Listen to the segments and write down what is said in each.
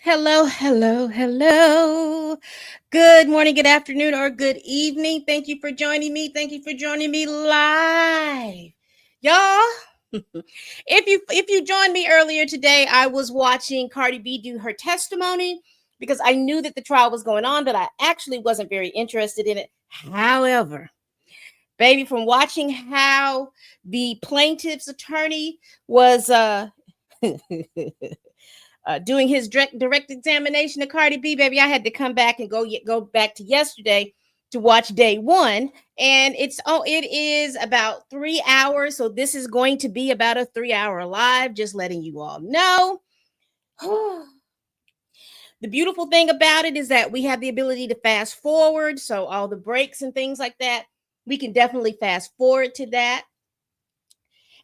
Hello, hello, hello. Good morning, good afternoon, or good evening. Thank you for joining me. Thank you for joining me live. Y'all, if you joined me earlier today, I was watching Cardi B do her testimony because I knew that the trial was going on, but I actually wasn't very interested in it. However, baby, from watching how the plaintiff's attorney was doing his direct examination of Cardi B, baby, I had to come back and go back to yesterday to watch day one. And it is about 3 hours. So this is going to be about a 3-hour live, just letting you all know. The beautiful thing about it is that we have the ability to fast forward. So all the breaks and things like that, we can definitely fast forward to that.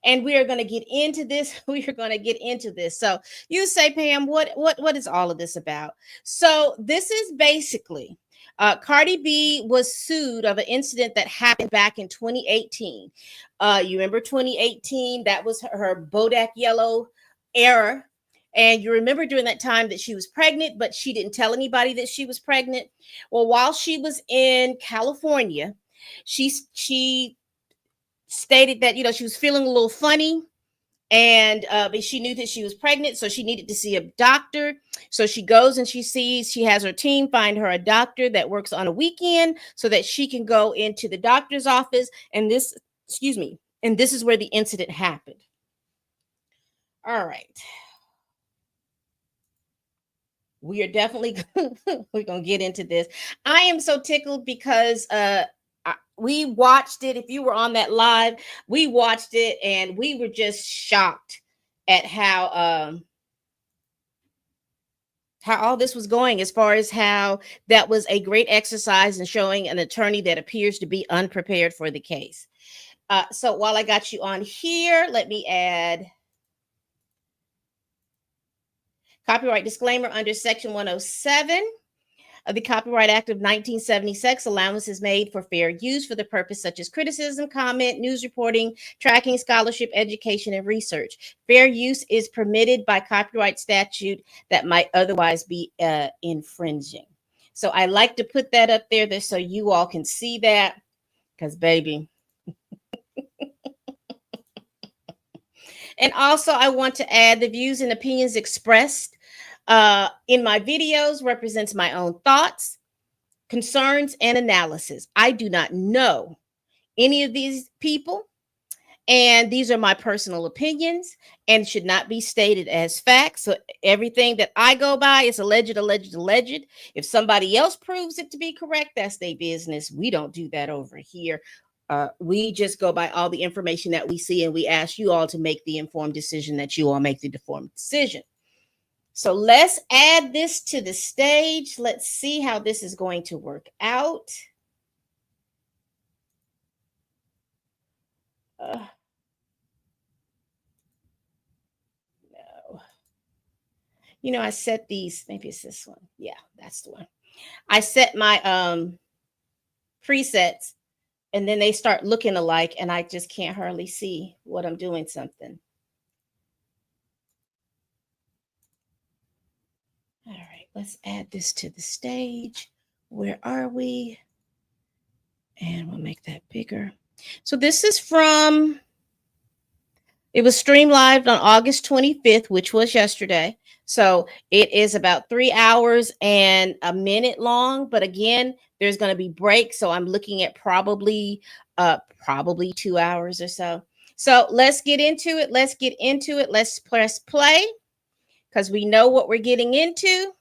And we are going to get into this. We are going to get into this. So you say, Pam, what is all of this about? So this is basically Cardi B was sued of an incident that happened back in 2018. You remember 2018? That was her Bodak Yellow era. And you remember during that time that she was pregnant, but she didn't tell anybody that she was pregnant. Well, while she was in California, she stated that, she was feeling a little funny, and but she knew that she was pregnant, so she needed to see a doctor. So she goes and she has her team find her a doctor that works on a weekend so that she can go into the doctor's office. And this is where the incident happened. All right. We are definitely we're gonna get into this. I am so tickled because we watched it. If you were on that live, we watched it and we were just shocked at how all this was going, as far as how that was a great exercise in showing an attorney that appears to be unprepared for the case. So while I got you on here, let me add copyright disclaimer under Section 107 of the Copyright Act of 1976. Allowance is made for fair use for the purpose such as criticism, comment, news reporting, tracking, scholarship, education, and research. Fair use is permitted by copyright statute that might otherwise be infringing. So I like to put that up there so you all can see that, because baby. And also I want to add the views and opinions expressed in my videos represents my own thoughts, concerns, and analysis. I do not know any of these people, and these are my personal opinions and should not be stated as facts. So everything that I go by is alleged. If somebody else proves it to be correct, that's their business. We don't do that over here. We just go by all the information that we see, and we ask you all to make the informed decision that you all make the informed decision. So let's add this to the stage. Let's see how this is going to work out. No. You know, I set these, maybe it's this one. Yeah, that's the one. I set my presets and then they start looking alike and I just can't hardly see what I'm doing something. All right, let's add this to the stage. Where are we? And we'll make that bigger. So this is from, it was streamed live on August 25th, which was yesterday. So it is about 3 hours and a minute long. But again, there's going to be breaks. So I'm looking at probably 2 hours or so. So let's get into it. Let's get into it. Let's press play because we know what we're getting into.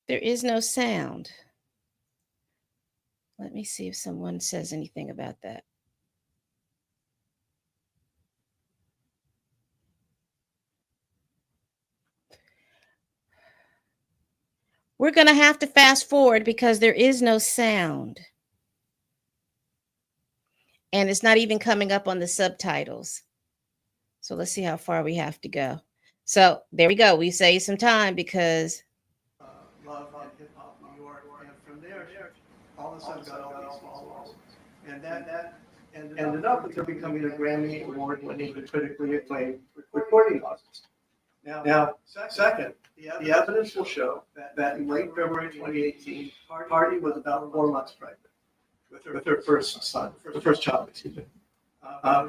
There is no sound. Let me see if someone says anything about that. We're going to have to fast forward because there is no sound. And it's not even coming up on the subtitles. So let's see how far we have to go. So there we go. We saved some time because love and hip hop New York, and from there, all of a sudden got all these followers, and that ended up with her becoming a Grammy award-winning, critically acclaimed recording artist. Now, second, the evidence will show that in late February 2018, Cardi was about 4 months pregnant with her first son, the first child, excuse me.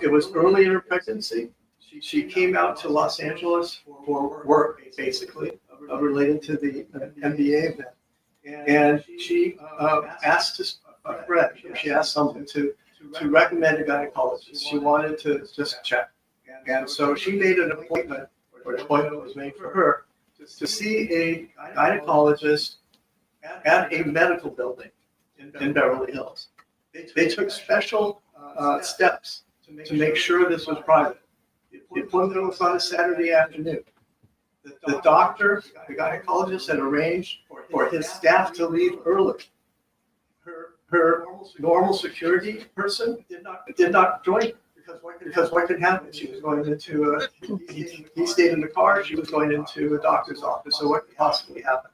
It was early in her pregnancy. She came out to Los Angeles for work, basically, related to the NBA event. And she asked a friend, she asked someone to recommend a gynecologist. She wanted to just check. And so she made an appointment, or an appointment was made for her, to see a gynecologist at a medical building in Beverly Hills. They took special steps to make sure this was private. The appointment was on a Saturday afternoon. The doctor, the gynecologist, had arranged for his staff to leave early. Her normal security person did not join her because what could happen? She was going into he stayed in the car. She was going into a doctor's office. So what could possibly happen?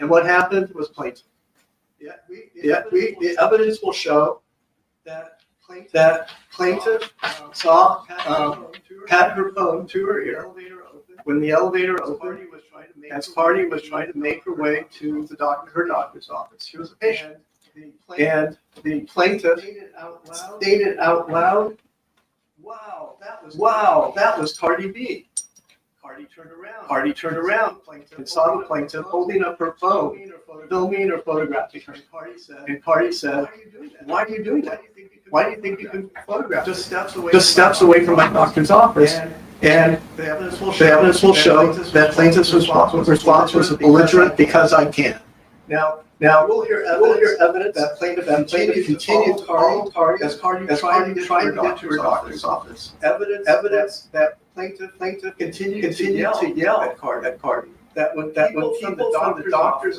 And what happened was plaintiff. The evidence will show that plaintiff saw had her phone to her ear when the elevator opened, as Cardi was trying to make her way to her doctor's office. She was a patient, and the plaintiff stated out loud, "Wow, that was Cardi B." Cardi turned around and saw the plaintiff holding up her phone, filming or photographing her. And Cardi said, "Why are you doing that? Why do you think you can photograph? Just steps away from my doctor's office." And the evidence will show that plaintiff's response was belligerent because I can. Now we'll hear evidence that plaintiff continued to follow Cardi as Cardi trying to get to her doctor's office. Evidence that plaintiff continued to yell at Cardi. That when people from the doctor's office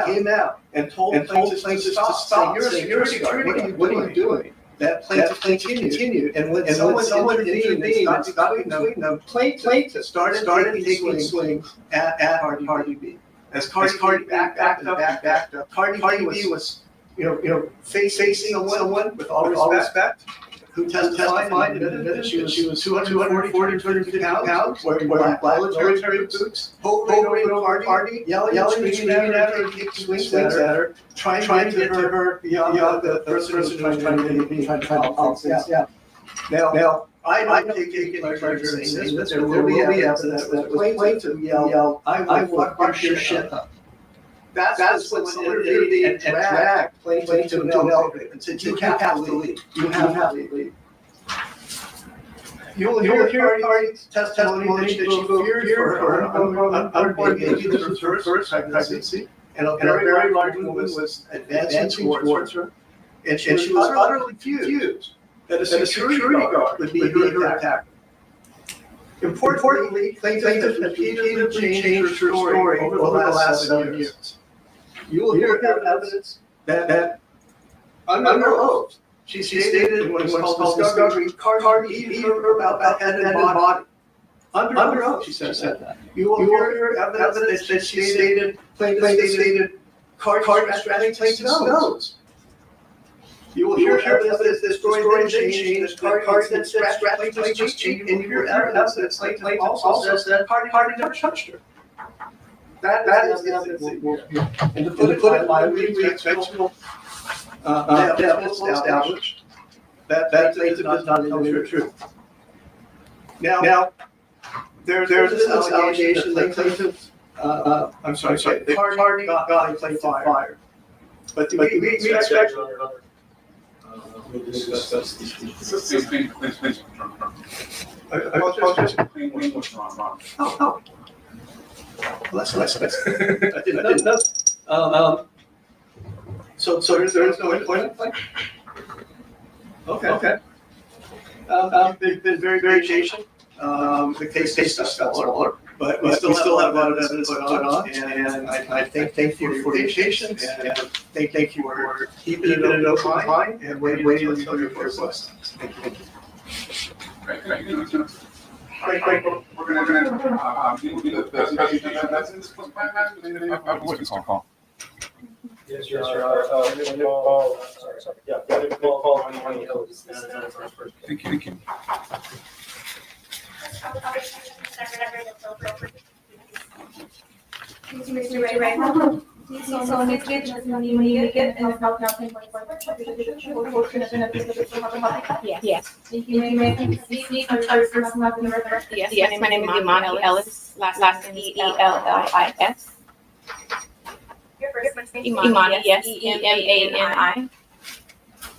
came out and told plaintiff to stop. You're a security guard. What are you doing? That plaintiff continued, and when someone intervened and stopped between them, plaintiff started taking swings at Cardi B. As Cardi backed up, Cardi B was, facing someone with all respect, who testified and admitted she was 240, 250 pounds, wearing black military boots, hovering over Cardi, yelling, screaming at her, taking swings at her, trying to get to her beyond the person who was trying to follow things. Now, I don't take any pleasure in saying this, but there will be evidence that the plaintiff yelled, "I will fuck your shit up." That's what's interviewed and dragged plaintiff to an elevator and said, "You have to leave. You have to leave." You'll hear Cardi's testimony that she feared for her unborn baby, this was her first pregnancy, and a very large woman was advancing towards her. and she was utterly confused that a security guard would be her attacker. Importantly, plaintiff repeatedly changed her story over the last 7 years. You will hear evidence that under oath, she stated when it was called discovery, Cardi beat her about head and body. Under oath, she said that. You will hear evidence that she stated, plaintiff stated, Cardi scratched plaintiff's nose. You will hear evidence that this story then changed, that Cardi then scratched plaintiff's cheek, and you hear evidence that plaintiff also says that Cardi never touched her. That is the evidence that we'll hear. And to put it lightly, we expect to establish that plaintiff does not tell the truth. Now, there's this allegation that plaintiff, that Cardi got plaintiff fired. But we expect. Please. Oh. Well, that's I didn't know. So there's no employment plan? Okay. They've been very patient. The case is smaller, but we still have a lot of evidence to put on, and I thank you for your patience, and thank you for keeping it an open mind and waiting until your first lesson. Thank you. Great. We're gonna do the presentation that's in this plan. What's on call? Yes, Your Honor. Sorry. Yeah, call Emani Ellis. Thank you. Please raise your right hand. Please solemnly swear that testimony you may give and the help now can Yes. Thank you. May I speak on your first name and the record? Yes, my name is Emani Ellis. Last name is Ellis. Your first name? Emani, yes, Emani.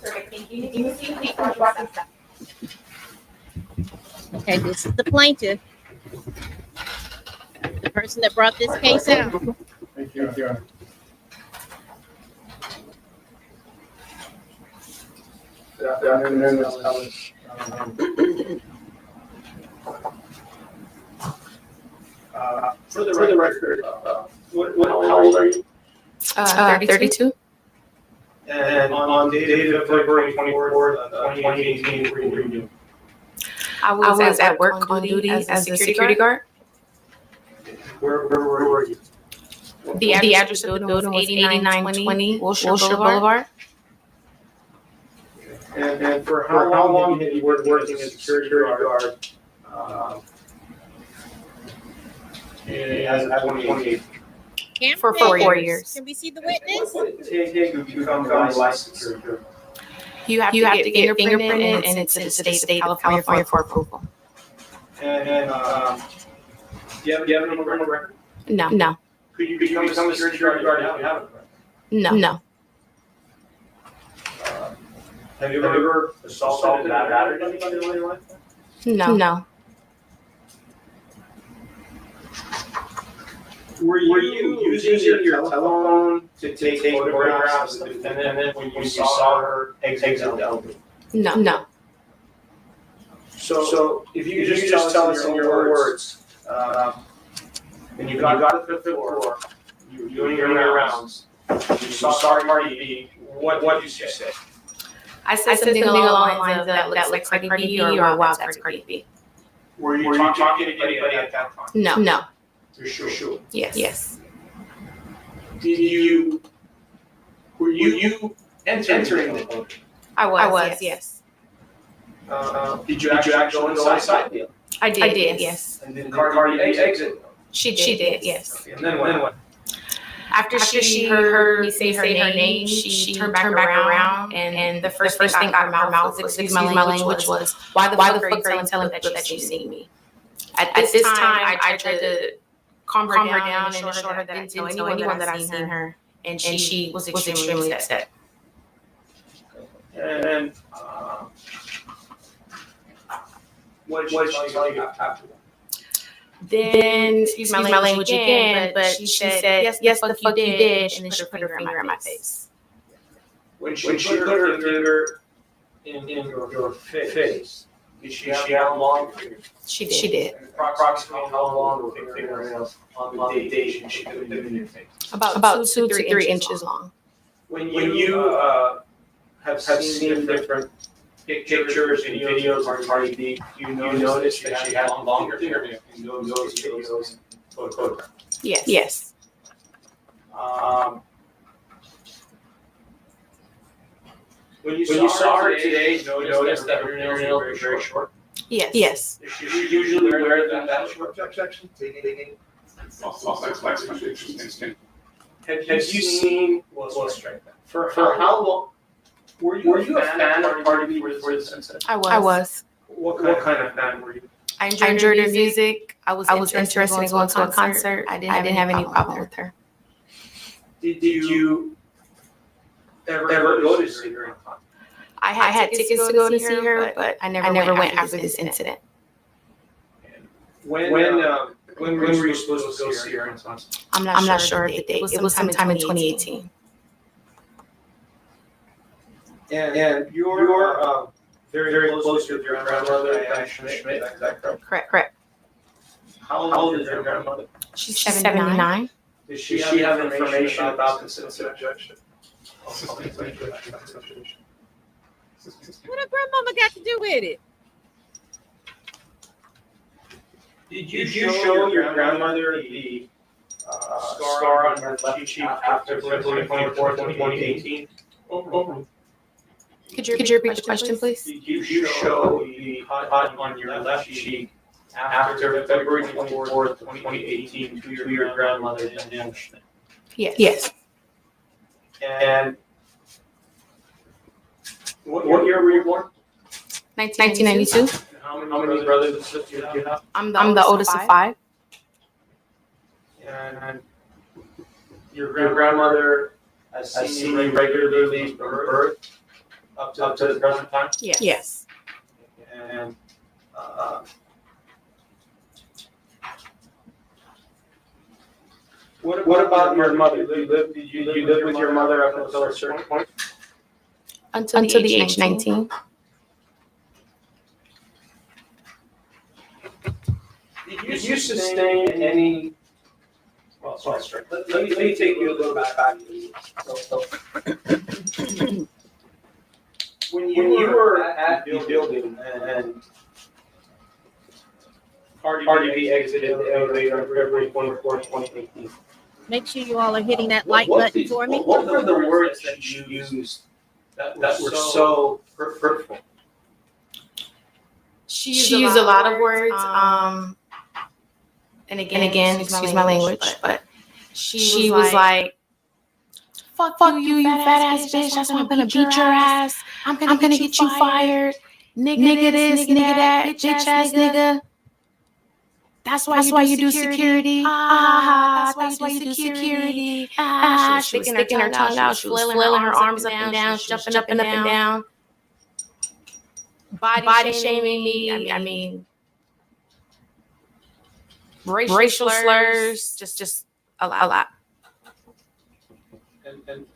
Perfect, thank you. You may see the front. Okay, this is the plaintiff. The person that brought this case out. Thank you. Good afternoon, Ms. Ellis. For the record, how old are you? 32. And on dated February 24th, 2018, were you doing? I was at work on duty as a security guard. Where were you? The address of the building was 8920 Wilshire Boulevard. And for how long have you been working as a security guard? As of 2018? For 4 years. Can we see the witness? What did it take to become a licensed security guard? You have to get fingerprinted and it's to the state of California for approval. And do you have any criminal record? No. Could you become a security guard now and have it? No. Have you ever assaulted or battered anybody in your life? No. Were you using your telephone to take photographs of the defendant when you saw her exit the building? No. So if you could just tell us in your words, when you got to the fifth floor, you were doing your rounds, you saw Cardi B, what did you say? I said something along the lines of that looks like Cardi B or wow, that's Cardi B. Were you talking to anybody at that time? No. For sure. Yes. Were you entering the building? I was, yes. Did you actually go inside? I did, yes. And did Cardi exit? She did, yes. Okay, and then what? After she heard me say her name, she turned back around and the first thing out of her mouth, excuse my language, was, why the fuck are you telling people that you seen me? At this time, I tried to calm her down and assure her that I didn't tell anyone that I seen her, and she was extremely upset. And what did she tell you after that? Then, excuse my language again, but she said, yes, the fuck you did, and then she put her finger in my face. When she put her finger in your face, did she have long fingers? She did. And approximately how long were the fingernails on the day she put them in your face? About 2 to 3 inches long. When you have seen different pictures and videos of Cardi B, you notice that she had longer fingernails in those videos and photographs. Yes. When you saw her today, you noticed that her fingernails were very short. Yes. Does she usually wear that short? Objection. Have you seen for how long? Were you a fan of Cardi B before this incident? I was. What kind of fan were you? I enjoyed her music. I was interested in going to a concert. I didn't have any problem with her. Did you ever go to see her in concert? I had tickets to go to see her, but I never went after this incident. When were you supposed to go see her in concert? I'm not sure of the date. It was sometime in 2018. And you're very close with your grandmother, Diane Schmidt, is that correct? Correct. How old is your grandmother? She's 79. Does she have information about this incident? Objection. What a grandmama got to do with it? Did you show your grandmother the scar on her left cheek after February 24th, 2018? Could you repeat the question, please? Did you show the cut on your left cheek after February 24th, 2018 to your grandmother, Diane Schmidt? Yes. And what year were you born? 1992. And how many brothers and sisters do you have? I'm the oldest of 5. And your grandmother has seen you regularly from birth up to the present time? Yes. And what about your mother? Did you live with your mother up until a certain point? Until the age 19. Did you sustain any? Well, sorry. Let me take you a little bit back. When you were at the building and Cardi B exited the elevator on February 24th, 2018. Make sure you all are hitting that like button for me. What were the words that you used that were so hurtful? She used a lot of words. And again, excuse my language, but she was like, "Fuck you, you fat ass bitch. That's why I'm gonna beat your ass. I'm gonna get you fired. Nigga this, nigga that, bitch ass nigga. That's why you do security. That's why you do security. She was sticking her tongue out. She was flailing her arms up and down, jumping up and down. Body shaming me. I mean, racial slurs. Just a lot. And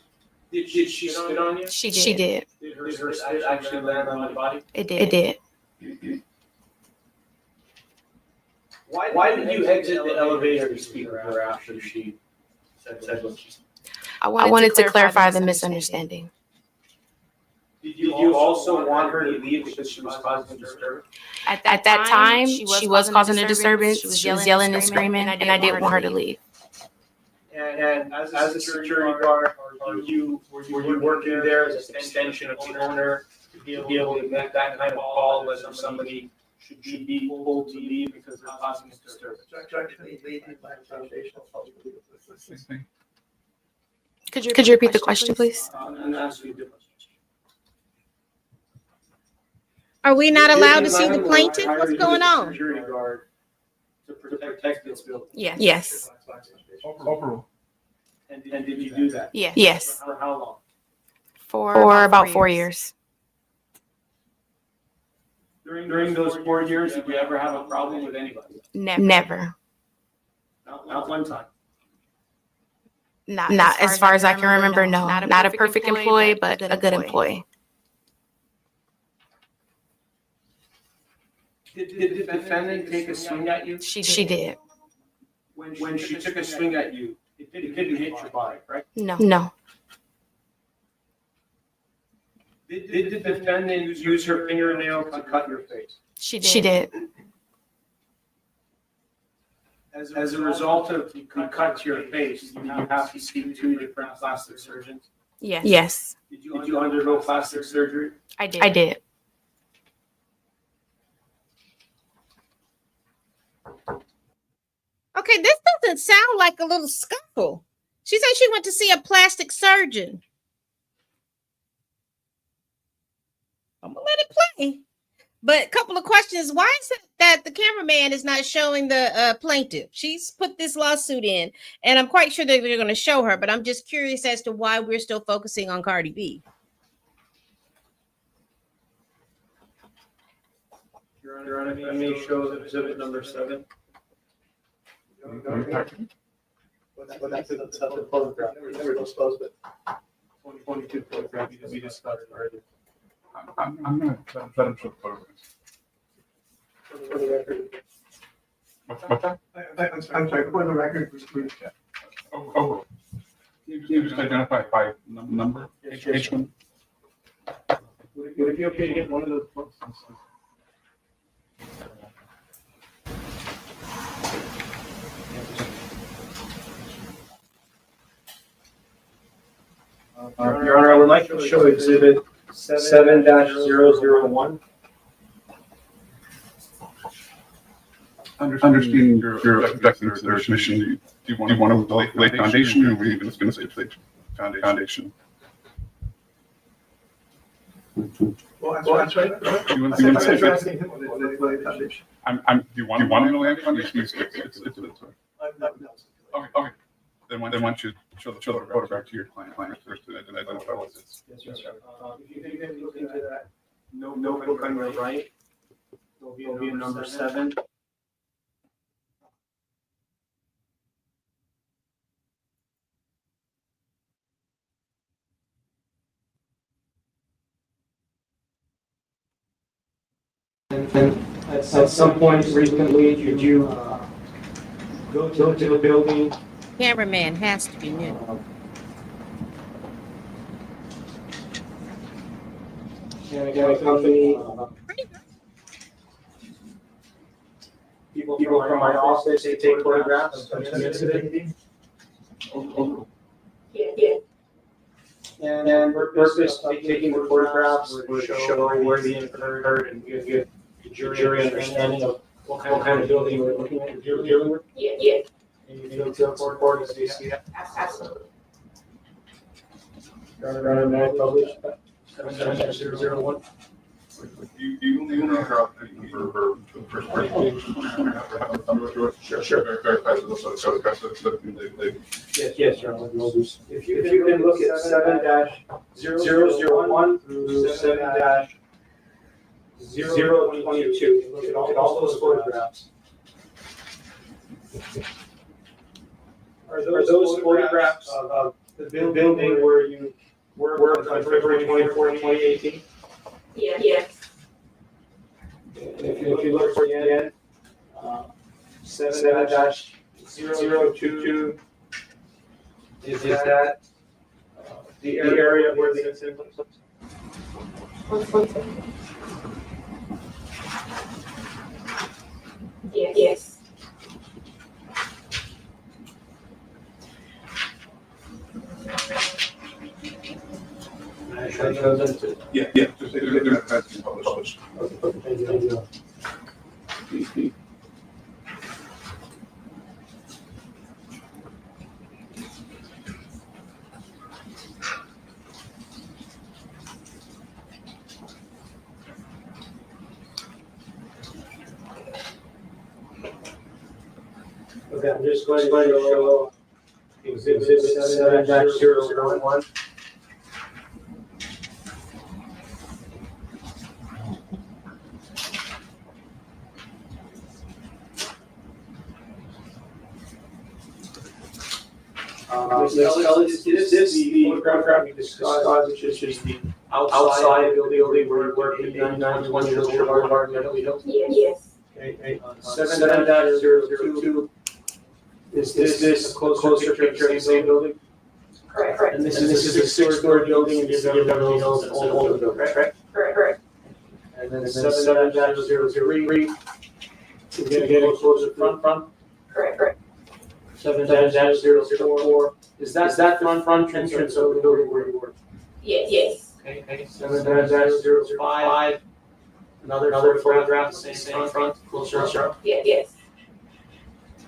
did she spit on you? She did. Did her spit actually land on your body? It did. Why did you exit the elevator to speak with her after she said what she said? I wanted to clarify the misunderstanding. Did you also want her to leave because she was causing a disturbance? At that time, she was causing a disturbance. She was yelling and screaming, and I didn't want her to leave. And as a security guard, were you working there as an extension of the owner to be able to make that kind of call whether somebody should be told to leave because they're causing a disturbance? Could you repeat the question, please? And ask you a different question. Are we not allowed to see the plaintiff? What's going on? Security guard to protect this building. Yes. Overall. And did you do that? Yes. For how long? For about 4 years. During those 4 years, did you ever have a problem with anybody? Never. Not one time. Not as far as I can remember, no. Not a perfect employee, but a good employee. Did the defendant take a swing at you? She did. When she took a swing at you, it didn't hit your body, right? No. Did the defendant use her fingernail to cut your face? She did. As a result of the cut to your face, you have to see 2 different plastic surgeons. Yes. Did you undergo plastic surgery? I did. Okay, this doesn't sound like a little scuffle. She said she went to see a plastic surgeon. I'm gonna let it play. But a couple of questions. Why is it that the cameraman is not showing the plaintiff? She's put this lawsuit in, and I'm quite sure that they're going to show her, but I'm just curious as to why we're still focusing on Cardi B. Your Honor, let me show exhibit number 7. That's the photograph. Never disclosed it. 22 photograph we discussed already. I'm gonna let him show the photographs. For the record. What's that? I'm sorry, for the record. Oh. Can you just identify by number? H1? Would it be okay to get one of those books? Your Honor, I would like to show exhibit 7-001. Understanding your objecting to their submission, do you want to lay foundation, or were you just going to say foundation? Well, that's right. Do you want me to lay foundation? Okay. Then why don't you show the photograph to your client first and identify what it is? Yes, sir. If you can look into that notebook on your right, there'll be a number 7. And at some point recently, did you go to the building? Cameraman has to be new. And accompany people from my office to take photographs of the incident? Yeah. And purpose of taking the photographs was to show where the incident occurred and give the jury understanding of what kind of building we're looking at, dealing with. Yeah. And you feel support as you see that? Absolutely. Your Honor, may I publish that? 7-001? You interrupt for the first part. Sure. Verify the Yes, Your Honor. If you can look at 7-001 through 7-022, look at all those photographs. Are those photographs of the building where you worked on February 24, 2018? Yeah. If you look for the end, 7-022, is that the area where the incident was? Yes. Yeah. They're not published. Okay, I'm just going to show exhibit 7-001. Ms. Ellis, is this the photograph you described, which is the outside of the building where you work at 8920 Boulevard, Beverly Hills? Yes. Okay, 7-002, is this a closer picture of the same building? Correct. And this is a six-story building in Beverly Hills, an older building, right? Correct. And then 7-003, to get a closer front. Correct. 7-004, is that the front entrance of the building where you work? Yes. Okay, 7-005, another photograph, same front, closer. Yes.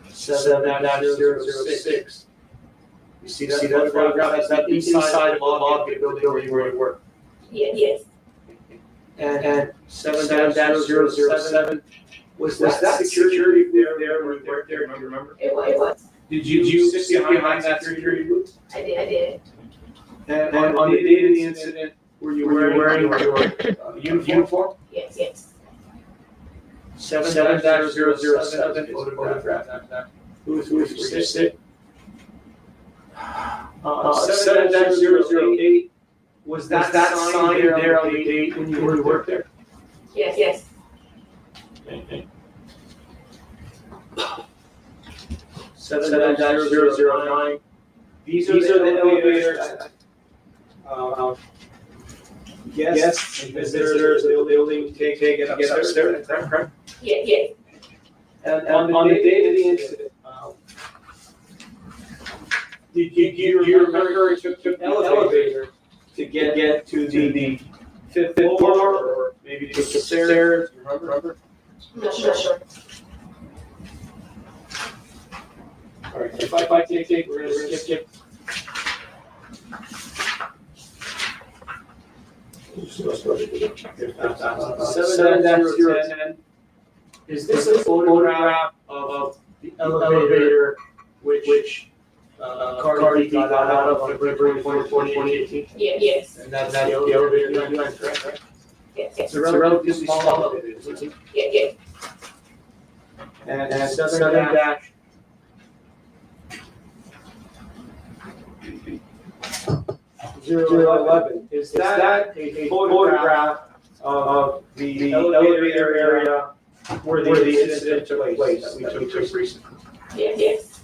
7-006. You see that photograph, is that the inside of the lobby of the building where you work? Yes. And 7-007, was that security there where you worked there, do you remember? It was. Did you sit behind that security booth? I did. And on the day of the incident, were you wearing your uniform? Yes. 7-007 photograph. Who's sit? 7-008, was that sign there on the date when you worked there? Yes. 7-009, these are the elevators. Guests and visitors of the building take it upstairs, correct? Yes. And on the day of the incident, did you remember it took the elevator to get to the fifth floor, or maybe to the stairs? Remember? Not sure. All right, if I take, we're gonna skip. Seven dash 010. Is this a photograph of the elevator which Cardi B got out of on February 2018? Yes. And that's the elevator you went, correct? Yes. It's a relatively small elevator, isn't it? Yes. And 7 dash 011, is that a photograph of the elevator area where the incident took place that we took recently? Yes.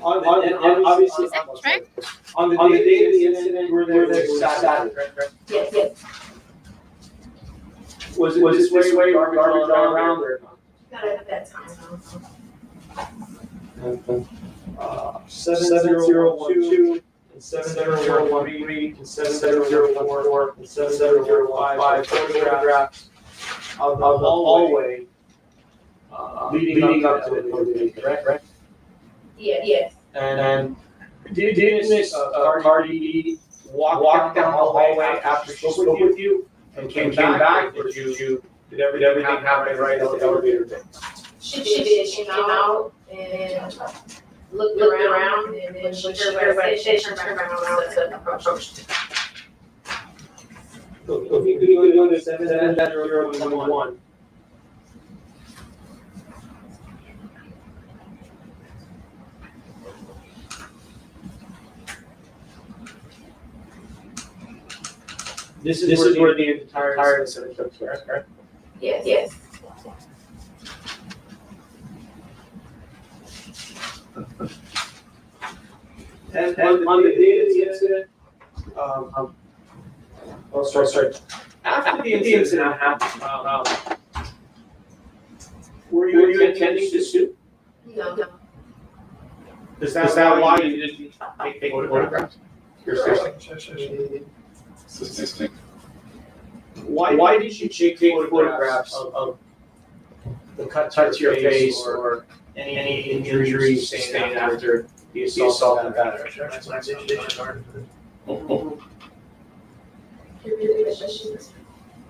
Obviously, Is that correct? on the day of the incident, were there Saturday, correct? Yes. Was it this way garbage all around or not? Not at that time. 7012 and 7013 and 7014 and 7015 photographs of the hallway leading up to the building, correct? Yes. And did Miss Cardi B walk down the hallway after she spoke with you and came back, or did everything happen right at the elevator thing? She did. She came out and looked around, and then she heard what I said, she turned around to approach. So if you could go to 7-011. This is where the entire incident took place, correct? Yes. And on the day of the incident, sorry. After the incident happened, were you intending to sue? No. Is that why you didn't take photographs? Why did you take photographs of the cuts to your face or any injuries sustained after the assault and battery?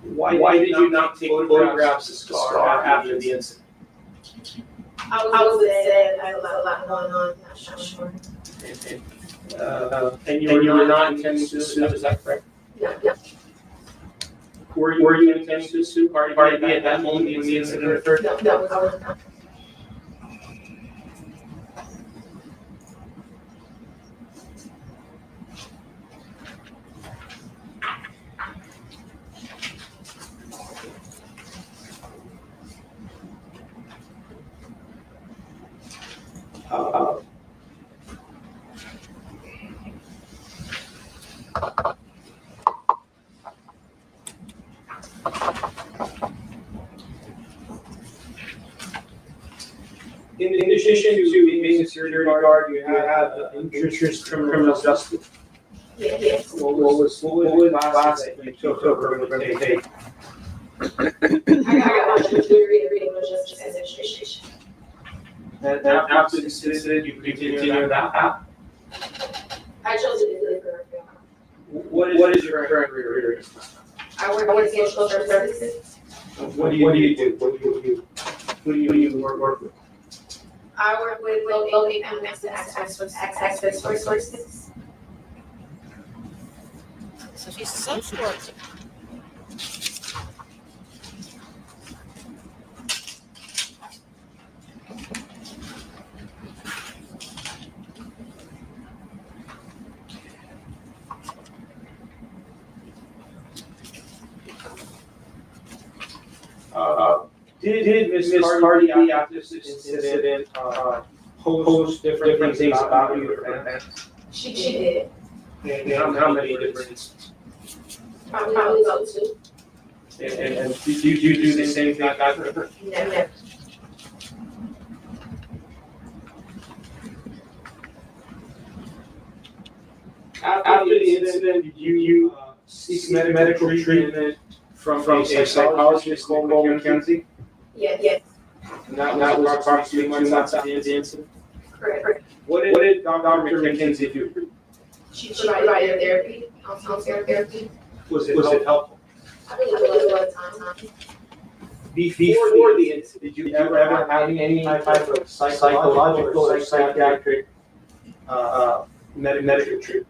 Why did you not take photographs of the scar after the incident? I was sad. I had a lot going on. Not sure. And you were not intending to sue, is that correct? No. Were you intending to sue Cardi B at that moment when the incident occurred? No, I was not. In addition to being a security guard, you have interest in criminal justice. Yes. What was classes that you took or were going to take? I got my degree in criminal justice administration. And after this incident, you continue that path? I chose to do the career. What is your current career? I work in social services. What do you do? Who do you work with? I work with low-income families to access resources. So she's a social worker. Did Ms. Cardi B after this incident post different things about you or fans? She did. And how many different instances? Probably about 2. And did you do the same thing after her? Never. After the incident, did you seek medical treatment from a psychologist called McKenzie? Yes. And that was approximately 2 months after the incident? Correct. What did Dr. McKenzie do? She provided therapy, counseling therapy. Was it helpful? I believe it was time. Before the incident, did you ever have any type of psychological or psychiatric medical treatment?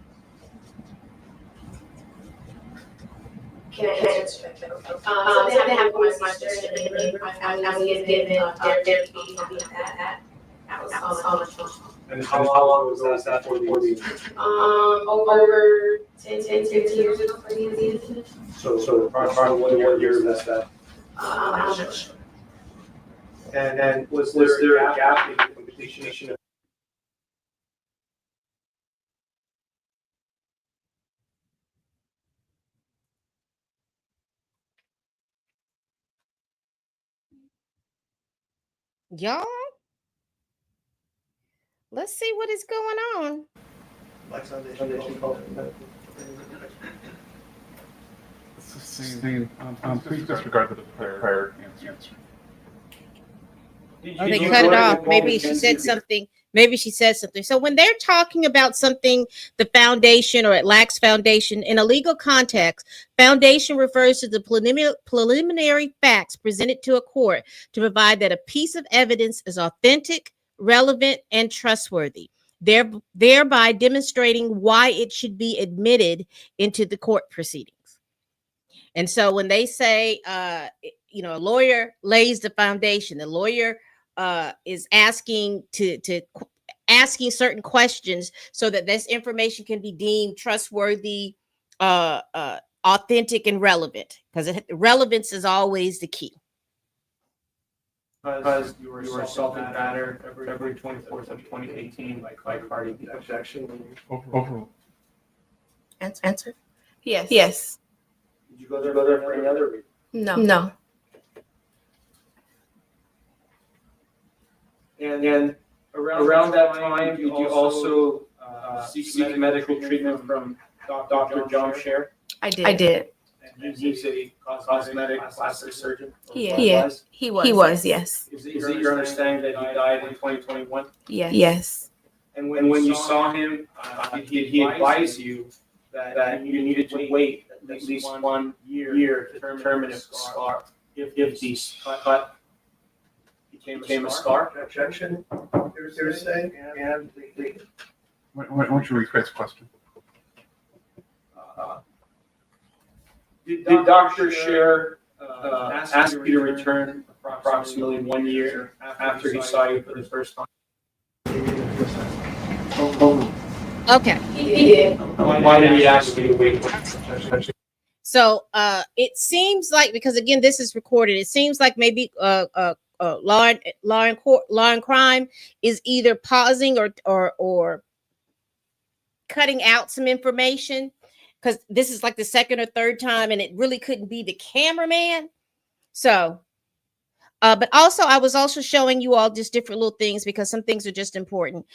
Can I answer that? Something happened with my sister and I was given therapy that was so much fun. And how long was that for the incident? Over 10 years ago for the incident. So approximately what year was that? I'm not sure. And was there a gap in the completion of? Y'all, let's see what is going on. Please disregard the prior answer. Oh, they cut it off. Maybe she said something. Maybe she said something. So when they're talking about something, the foundation or it lacks foundation in a legal context, foundation refers to the preliminary facts presented to a court to provide that a piece of evidence is authentic, relevant, and trustworthy, thereby demonstrating why it should be admitted into the court proceedings. And so when they say, a lawyer lays the foundation, the lawyer is asking asking certain questions so that this information can be deemed trustworthy, authentic, and relevant, because relevance is always the key. Because you were assaulted and battered February 24th of 2018 by Cardi B. Objection. Overruled. Answer? Yes. Did you go there for any other reason? No. And around that time, did you also seek medical treatment from Dr. John Scher? I did. And he's a cosmetic plastic surgeon? Yes. He was, yes. Is it your understanding that he died in 2021? Yes. And when you saw him, did he advise you that you needed to wait at least 1 year to determine if the scar, if the cut became a scar? Objection, hearsay, and the. Why don't you rephrase the question? Did doctor share ask you to return approximately 1 year after he saw you for the first time? Okay. He did. Why did he ask you to wait? So it seems like, because again, this is recorded, it seems like maybe law and crime is either pausing or cutting out some information, because this is like the second or third time, and it really couldn't be the cameraman. So but also I was also showing you all just different little things, because some things are just important.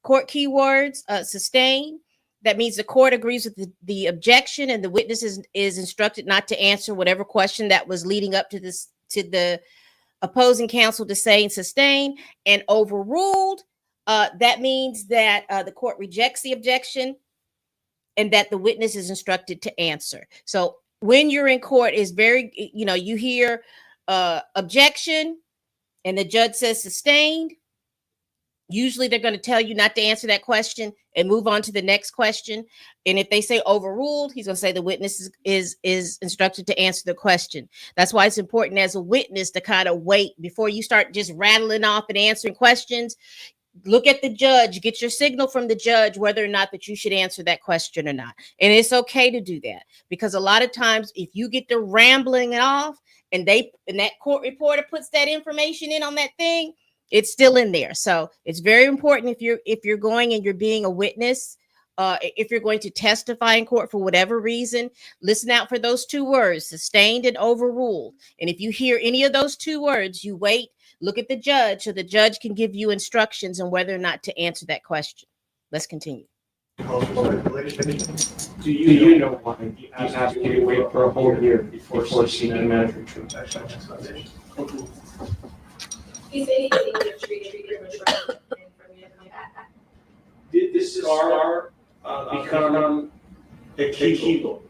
Court keywords: sustain. That means the court agrees with the objection, and the witness is instructed not to answer whatever question that was leading up to this, to the opposing counsel to say and sustain. And overruled, that means that the court rejects the objection and that the witness is instructed to answer. So when you're in court, is very, you hear objection and the judge says sustained. Usually they're going to tell you not to answer that question and move on to the next question. And if they say overruled, he's going to say the witness is instructed to answer the question. That's why it's important as a witness to kind of wait before you start just rattling off and answering questions. Look at the judge, get your signal from the judge whether or not that you should answer that question or not. And it's okay to do that, because a lot of times if you get to rambling it off and that court reporter puts that information in on that thing, it's still in there. So it's very important if you're going and you're being a witness, if you're going to testify in court for whatever reason, listen out for those two words, sustained and overruled. And if you hear any of those two words, you wait, look at the judge, so the judge can give you instructions on whether or not to answer that question. Let's continue. Do you know why he asked you to wait for a whole year before seeking medical treatment? He said he didn't treat prematurely. Did this scar become a keloid?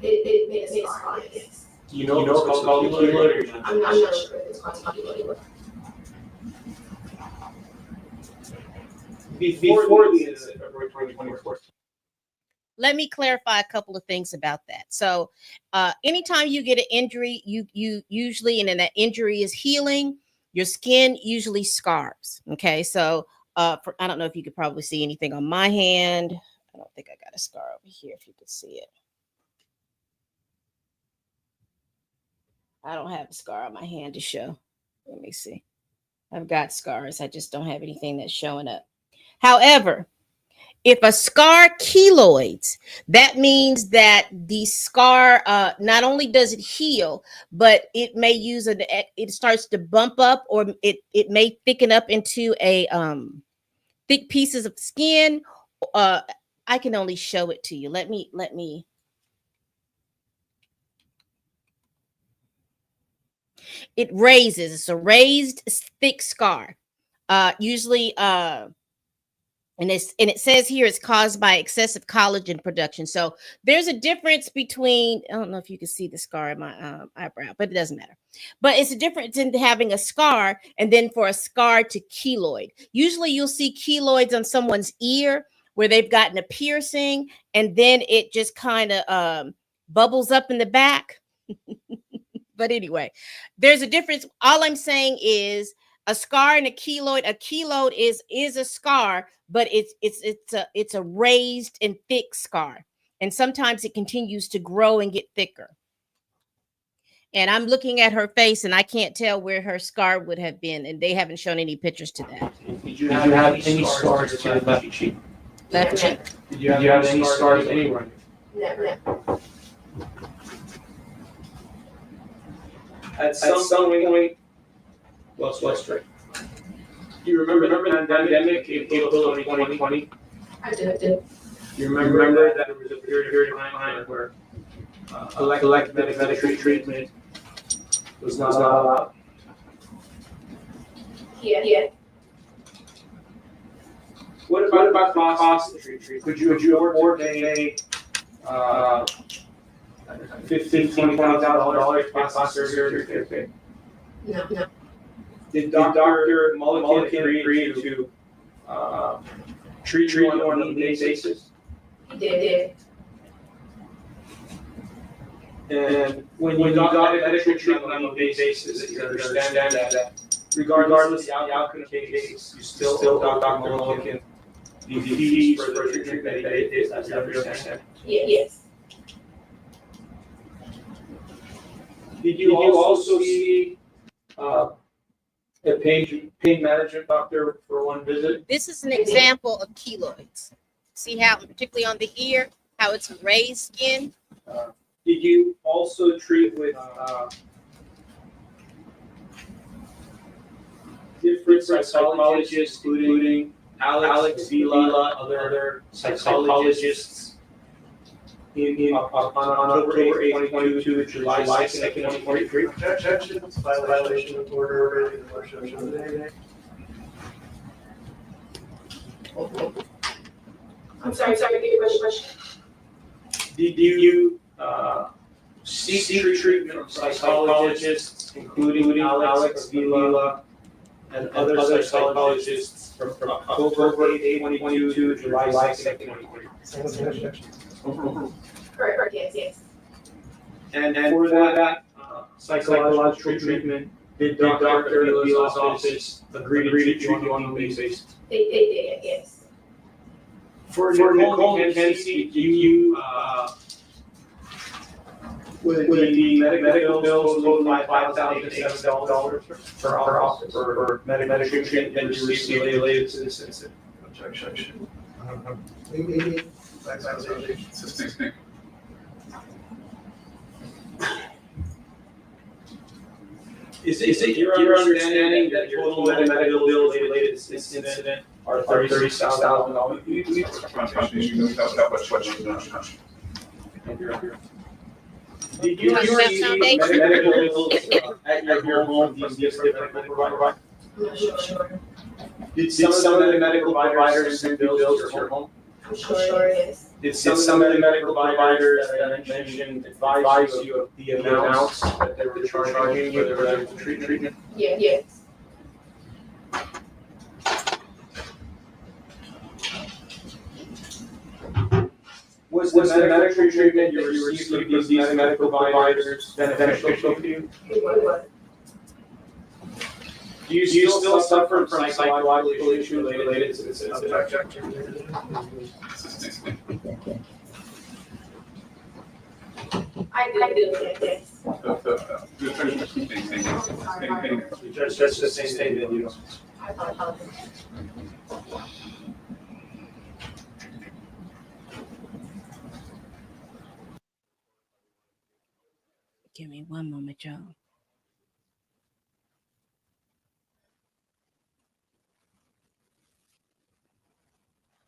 It made a scar, yes. Do you know if it's called keloid or not? I'm not sure if it's called keloid. Before the incident, February 2024. Let me clarify a couple of things about that. So anytime you get an injury, you usually, and then that injury is healing, your skin usually scars. Okay, so I don't know if you could probably see anything on my hand. I don't think I got a scar over here, if you could see it. I don't have a scar on my hand to show. Let me see. I've got scars. I just don't have anything that's showing up. However, if a scar keloids, that means that the scar not only does it heal, but it may it starts to bump up, or it may thicken up into a thick pieces of skin. I can only show it to you. Let me. It raises. It's a raised thick scar. Usually and it says here it's caused by excessive collagen production. So there's a difference between, I don't know if you can see the scar in my eyebrow, but it doesn't matter. But it's a difference in having a scar and then for a scar to keloid. Usually you'll see keloids on someone's ear where they've gotten a piercing and then it just kind of bubbles up in the back. But anyway, there's a difference. All I'm saying is a scar and a keloid is a scar, but it's a raised and thick scar. And sometimes it continues to grow and get thicker. And I'm looking at her face and I can't tell where her scar would have been. And they haven't shown any pictures to that. Did you have any scars to your left cheek? Left cheek. Did you have any scars anywhere? Never. At some point, let's straight. You remember the pandemic in April of 2020? I do. You remember that there was a period of time where elective medical treatment was not allowed? Yeah. What about the cost of treatment? Could you afford to pay $15,000 for plastic surgery? No. Did Dr. Mulligan agree to treat you on a daily basis? He did. And when you got medical treatment on a daily basis, you understand that regardless of the outcome of the case, you still owe Dr. Mulligan the fees for the treatment that it is, as you understand. Yes. Did you also see a pain management doctor for one visit? This is an example of keloids. See how, particularly on the ear, how it's raised skin? Did you also treat with different psychologists, including Alex Vila, other psychologists, on October 8th, 2022 to July 2nd, 2023? Objections, violation of order, and motion. I'm sorry, repeat your question. Did you seek treatment from psychologists, including Alex Vila and other psychologists from October 8th, 2022 to July 2nd, 2023? Correct, yes. And for that psychological treatment, did Dr. Vila's office agree to treat you on a daily basis? They did, yes. For Nicole Mackenzie, do you, would the medical bills total $5,007 for medical treatment that you received related to this incident? Objection. Is it your understanding that your total medical bills related to this incident are $36,000? Did you receive medical bills at your home from these different medical providers? I'm sure. Did some of the medical providers send bills to your home? I'm sure, yes. Did some of the medical providers that I mentioned advise you of the amounts that they were charging you for their treatment? Yes. Was the medical treatment you received from these medical providers beneficial to you? It was. Do you still suffer from psychological issues related to this incident? I do, yes. Just the same statement, you know. I apologize. Give me one moment, y'all.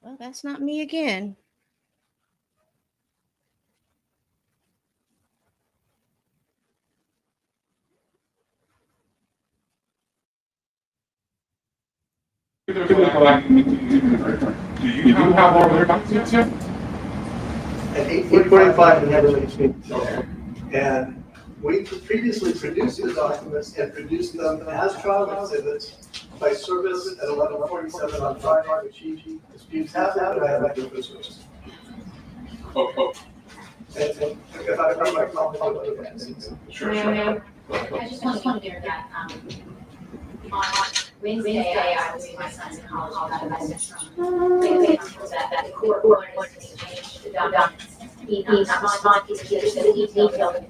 Well, that's not me again. Do you have all their documents yet? At 8:45, we had a meeting. And we previously produced the documents and produced them as trial exhibits by service at 11:47 on Friday, which he disputes happened, I have that service. Oh, And if I remember my comment on other things. sure. I just want to clear that, on Wednesday, I was with my son's in college, I got a message from that the court wanted to change the documents. He not respond, he said he detailed about letter,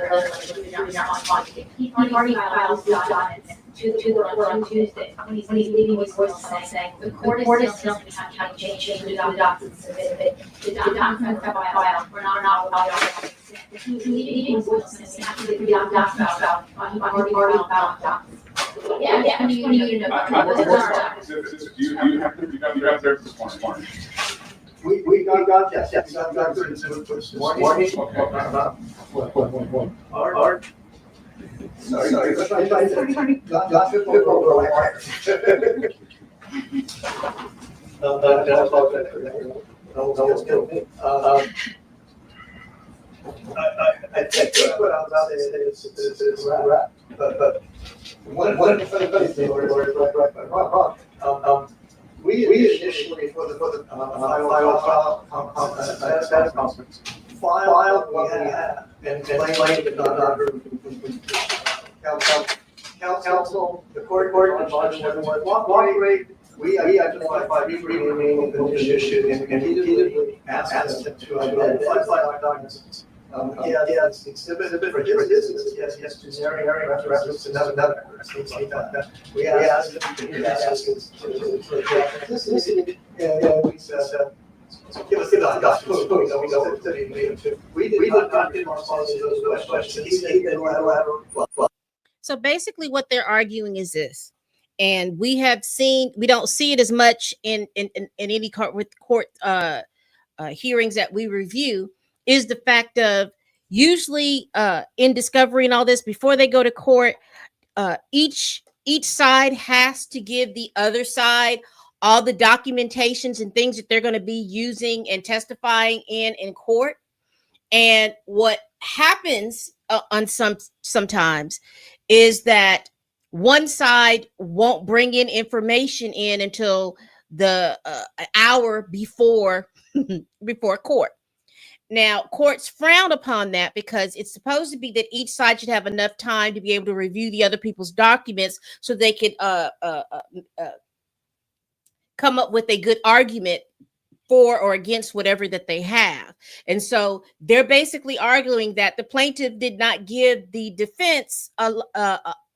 do not respond. He already filed these documents to the court on Tuesday, when he's leaving his voice saying, the court is still going to have to change the documents submitted. The documents are filed, we're not allowed. He's leaving his voice saying, after the documents about, he already filed documents. Yeah, when you know. You have their response. We got, yes, we got their exhibit this morning. Art. Sorry. Got it over like. I think what I was saying is wrap, but one of the things they were right. We initially for the final status conference filed what we have and explained it council, the court, and cooperate. We identified 5 remaining conditions and repeatedly asked them to identify documents. Yes, exhibit for his business, yes, generic reference to another. We asked them to ask us this, and we said, give us the document. We did not respond to those questions. He did elaborate. So basically what they're arguing is this, and we don't see it as much in any court hearings that we review, is the fact of usually in discovery and all this, before they go to court, each side has to give the other side all the documentations and things that they're going to be using and testifying in court. And what happens on sometimes is that one side won't bring in information in until the hour before court. Now, courts frown upon that because it's supposed to be that each side should have enough time to be able to review the other people's documents so they could come up with a good argument for or against whatever that they have. And so they're basically arguing that the plaintiff did not give the defense a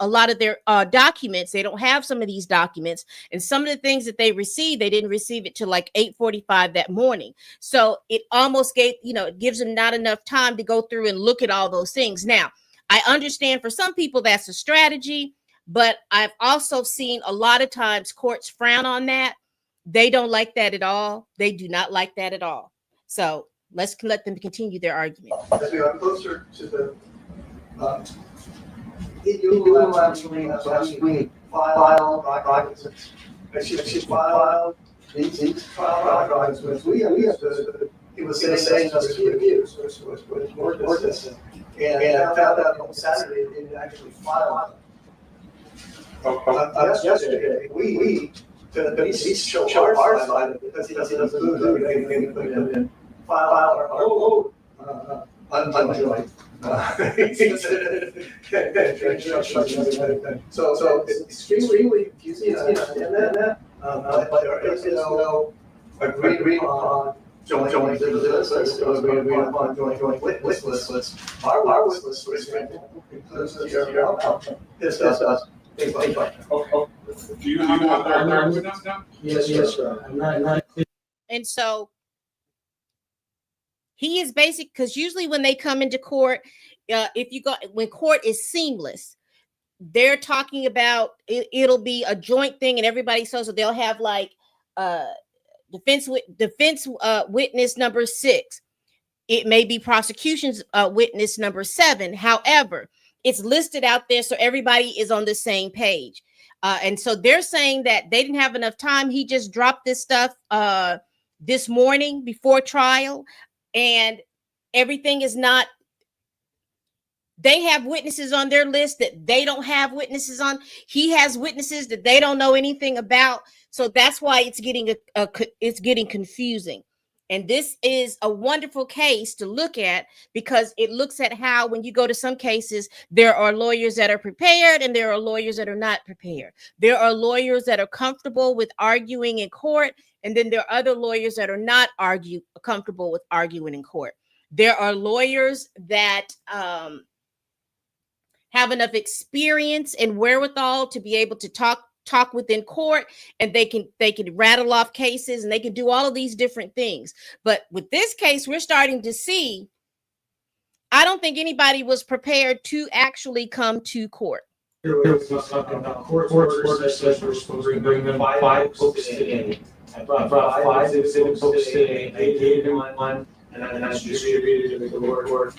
lot of their documents. They don't have some of these documents, and some of the things that they received, they didn't receive it till like 8:45 that morning. So it almost it gives them not enough time to go through and look at all those things. Now, I understand for some people that's a strategy, but I've also seen a lot of times courts frown on that. They don't like that at all. They do not like that at all. So let's let them continue their argument. As we are closer to the, you will actually file documents. She filed these file documents. We understood it was saying just to review, which more distance. And I found out on Saturday it didn't actually file. Yesterday, we he's show our side because he doesn't include everything. File our unjoined. So it's extremely confusing. I understand that. But there is no agreed upon joint list, agreed upon joint wish list. Our wish list, for example, includes this does. Do you have our witness now? Yes, sir. I'm not. And so he is basic, because usually when they come into court, when court is seamless, they're talking about it'll be a joint thing, and everybody so they'll have like defense witness number 6. It may be prosecution's witness number 7. However, it's listed out there so everybody is on the same page. And so they're saying that they didn't have enough time. He just dropped this stuff this morning before trial, and everything is not. They have witnesses on their list that they don't have witnesses on. He has witnesses that they don't know anything about. So that's why it's getting confusing. And this is a wonderful case to look at, because it looks at how, when you go to some cases, there are lawyers that are prepared and there are lawyers that are not prepared. There are lawyers that are comfortable with arguing in court, and then there are other lawyers that are not comfortable with arguing in court. There are lawyers that have enough experience and wherewithal to be able to talk within court, and they can rattle off cases, and they can do all of these different things. But with this case, we're starting to see, I don't think anybody was prepared to actually come to court. There was talking about court orders says we're supposed to bring them 5 books today. I brought 5 exhibit books today. I gave him one, and I distributed it to the court.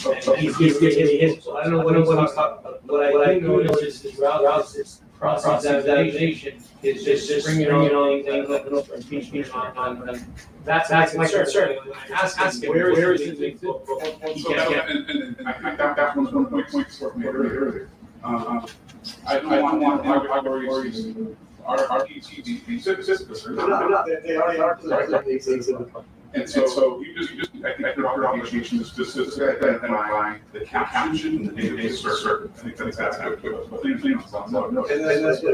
And he's getting his. So I don't know what he's talking about. What I do know is throughout this cross-examination is just bringing on anything that impeachment on. That's my concern. When I ask him, where is the big book? He can't. And I think that was one point we made earlier. I don't want our PTs, they are. And so you just I think your obligation is just to identify the caption and the database circuit. I think that's how it goes. But things no. And that's what,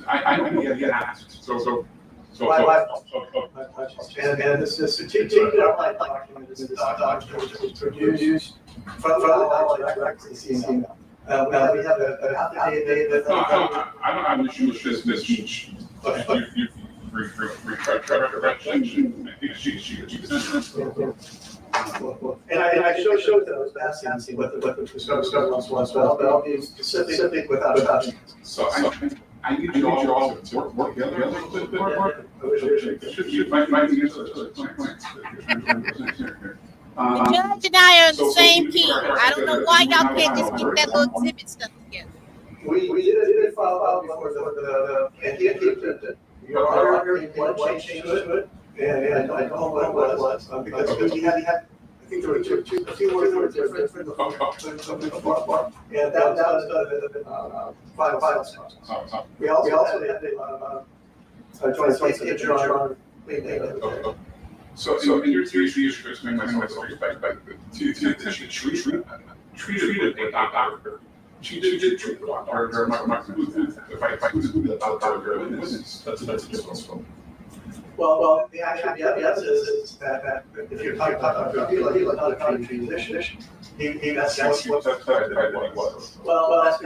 I don't get asked. So. And this is strategic outline document, this document was produced from the outline directly. We have a half a day that. No, I don't have an issue with this each. You And I showed those asking what the scope was, but I'll be specific without. So I need you all to work together a little bit. Should might be Judge and I are on the same team. I don't know why y'all can't just get that little exhibit stuff together. We did file before the and he did. Your Honor, one change to it, and I don't know what it was, because we had, I think there were a few words that were different from the, and that was the final stuff. We also had a joint signature on. So in your three issues, explain myself, but to treat it like a doctor. She did treat the doctor, if I was without doctor witness, that's disrespectful. Well, the evidence is that if you're talking about he was not a country physician. That's what it was. Well, that's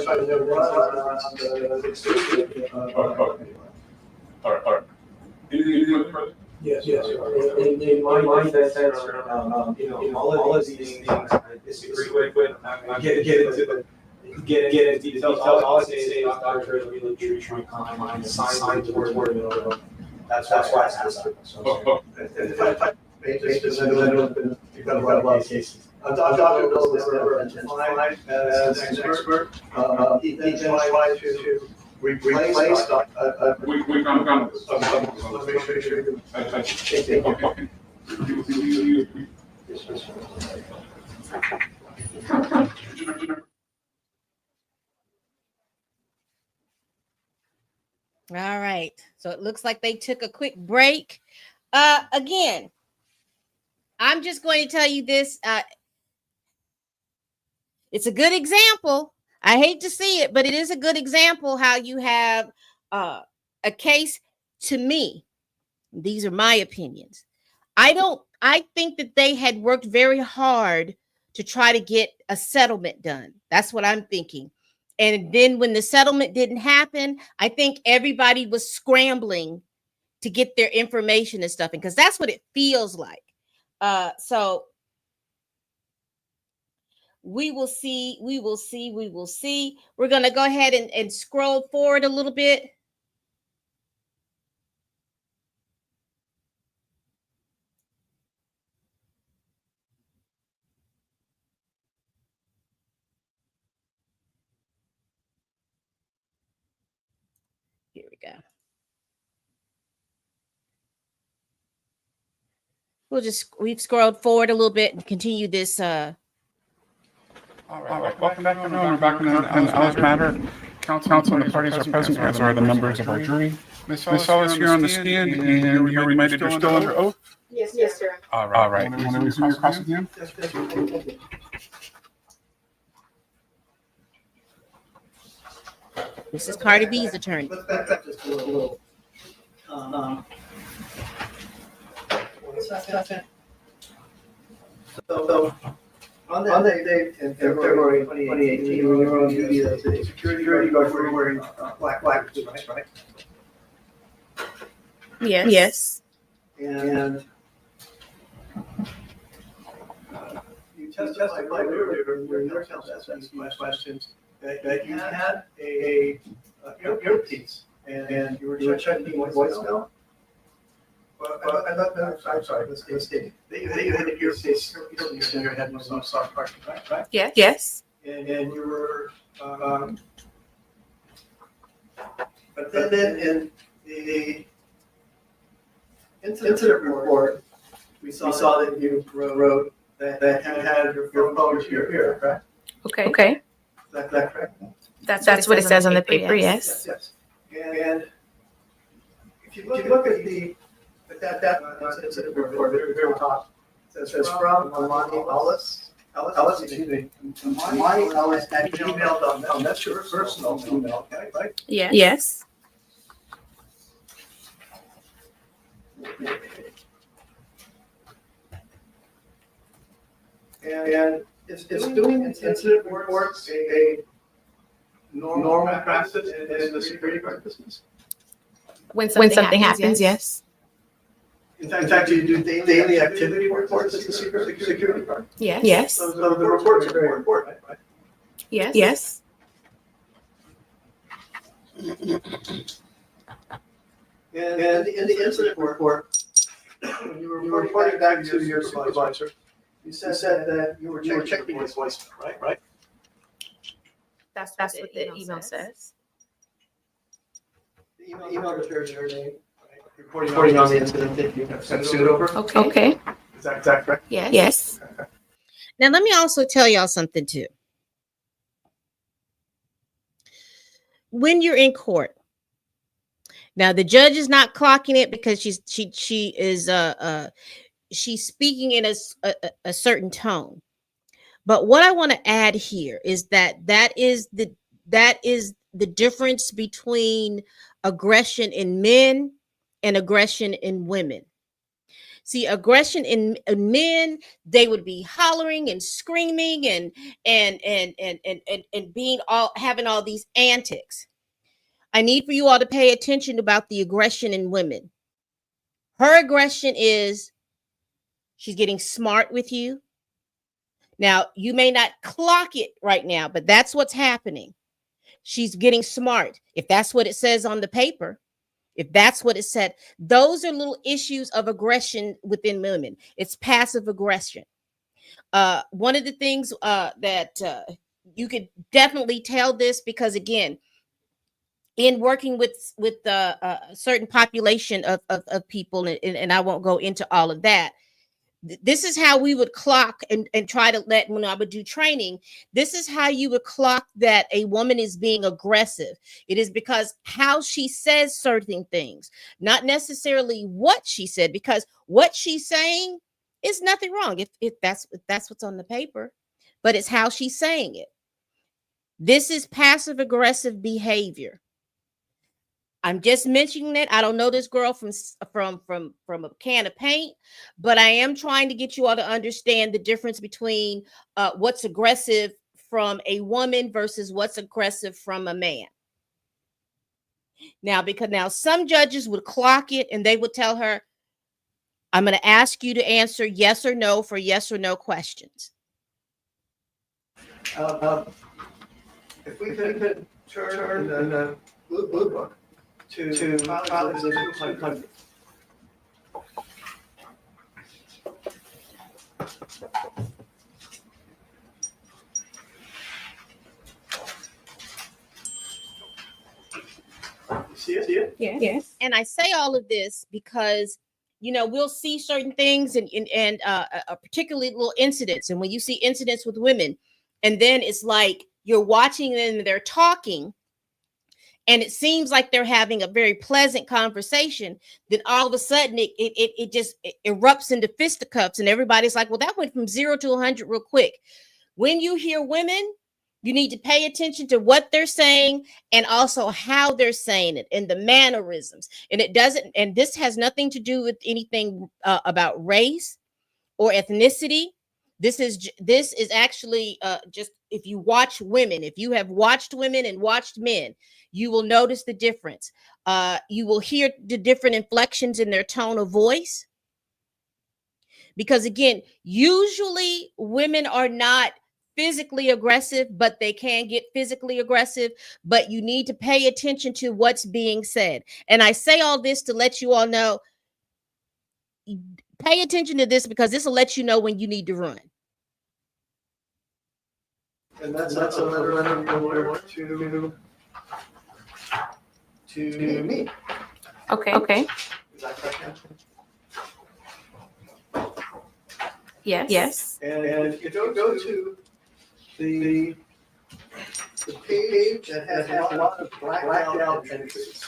trying to run around the exclusive. All right. Anything further? Yes. In my mind, that's all of these things I disagree with. Get into details. All I say is doctor is really treat my mind, sign the word. That's why I asked that. If I because I know you've got a lot of cases. Dr. Bill was never identified as an expert. He tried to replace we gone this. All right. So it looks like they took a quick break. Again, I'm just going to tell you this. It's a good example. I hate to see it, but it is a good example how you have a case. To me, these are my opinions. I think that they had worked very hard to try to get a settlement done. That's what I'm thinking. And then when the settlement didn't happen, I think everybody was scrambling to get their information and stuff, because that's what it feels like. So we will see. We're going to go ahead and scroll forward a little bit. Here we go. We've scrolled forward a little bit and continue this. All right. Welcome back, everyone. We're back in the Ellis matter. Counsel and the parties are present, as are the members of our jury. Ms. Ellis here on the stand, and you reminded you're still under oath? Yes, sir. All right. Want to resume your cross exam? This is Cardi B's attorney. Let's back up just a little. So on that day in February 2018, we were on duty as a security guard, we were wearing black suits, right? Yes. And you testified earlier during your counsel asking these questions that you had a earpiece and you were checking voicemail. I'm sorry, mistake. That you had an earpiece in your head, no soft part, right? Yes. And you were, but then in the incident report, we saw that you wrote that you had your phone to your ear, correct? Okay. Is that correct? That's what it says on the paper, yes. Yes. And if you look at the But it's a report, very top. It says from Emani Ellis, excuse me, Emani Ellis at gmail.com. That's your personal email, okay, right? Yes. And is doing incident reports a normal practice in the security guard business? When something happens, yes. In fact, do you do daily activity reports as the security guard? Yes. So the reports are very important, right? Yes. And in the incident report, when you were reporting back to your supervisor, you said that you were checking his voicemail, right? That's what the email says. The email refers to your name, right? Reporting on the incident that you have sent suit over. Okay. Is that correct? Yes. Now, let me also tell y'all something too. When you're in court, now the judge is not clocking it because she's speaking in a certain tone. But what I want to add here is that is the difference between aggression in men and aggression in women. See, aggression in men, they would be hollering and screaming and being having all these antics. I need for you all to pay attention about the aggression in women. Her aggression is she's getting smart with you. Now, you may not clock it right now, but that's what's happening. She's getting smart. If that's what it says on the paper, if that's what it said, those are little issues of aggression within women. It's passive aggression. One of the things that you could definitely tell this, because again, in working with a certain population of people, and I won't go into all of that, this is how we would clock and try to let, when I would do training, this is how you would clock that a woman is being aggressive. It is because how she says certain things, not necessarily what she said, because what she's saying is nothing wrong if that's what's on the paper, but it's how she's saying it. This is passive aggressive behavior. I'm just mentioning that. I don't know this girl from a can of paint, but I am trying to get you all to understand the difference between what's aggressive from a woman versus what's aggressive from a man. Now, because now some judges would clock it and they would tell her, I'm going to ask you to answer yes or no for yes or no questions. If we could turn the blue book to Pilot Position 200. See it? Yes. And I say all of this because, you know, we'll see certain things and particularly little incidents. And when you see incidents with women, and then it's like you're watching them and they're talking, and it seems like they're having a very pleasant conversation, then all of a sudden it just erupts into fisticuffs, and everybody's like, well, that went from 0 to 100 real quick. When you hear women, you need to pay attention to what they're saying and also how they're saying it and the mannerisms. And it doesn't, and this has nothing to do with anything about race or ethnicity. This is actually just, if you watch women, if you have watched women and watched men, you will notice the difference. You will hear the different inflections in their tone of voice. Because again, usually women are not physically aggressive, but they can get physically aggressive. But you need to pay attention to what's being said. And I say all this to let you all know, pay attention to this, because this will let you know when you need to run. And that's a letter to me. Okay. Is that correct? Yes. And if you go to the page that has a lot of blacked out entries.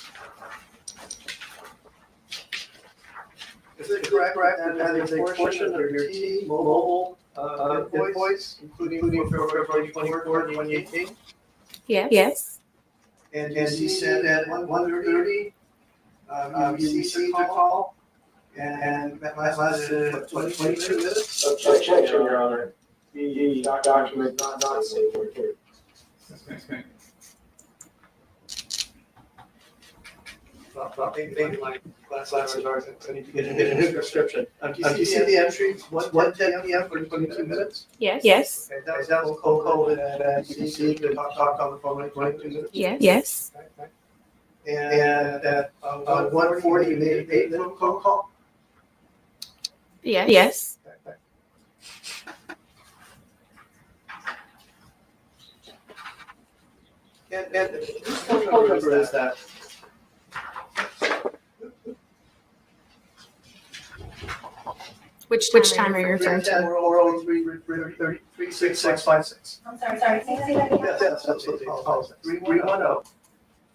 Is it correct that is a portion of your T-Mobile invoice, including for February 24, 2018? Yes. And you said at 1:30, you received a call, and that lasted, what, 22 minutes? Objection, Your Honor. The document not safe for here. Maybe my glasses are, I need to get a new prescription. Do you see the entry, 1:10 p.m. for 22 minutes? Yes. Okay, that was call that you received and talked on the phone for 22 minutes? Yes. And at 1:40, you made a payment phone call? Yes. And whose phone number is that? Which time are you referring to? 3656. I'm sorry, say that again. Yes, absolutely.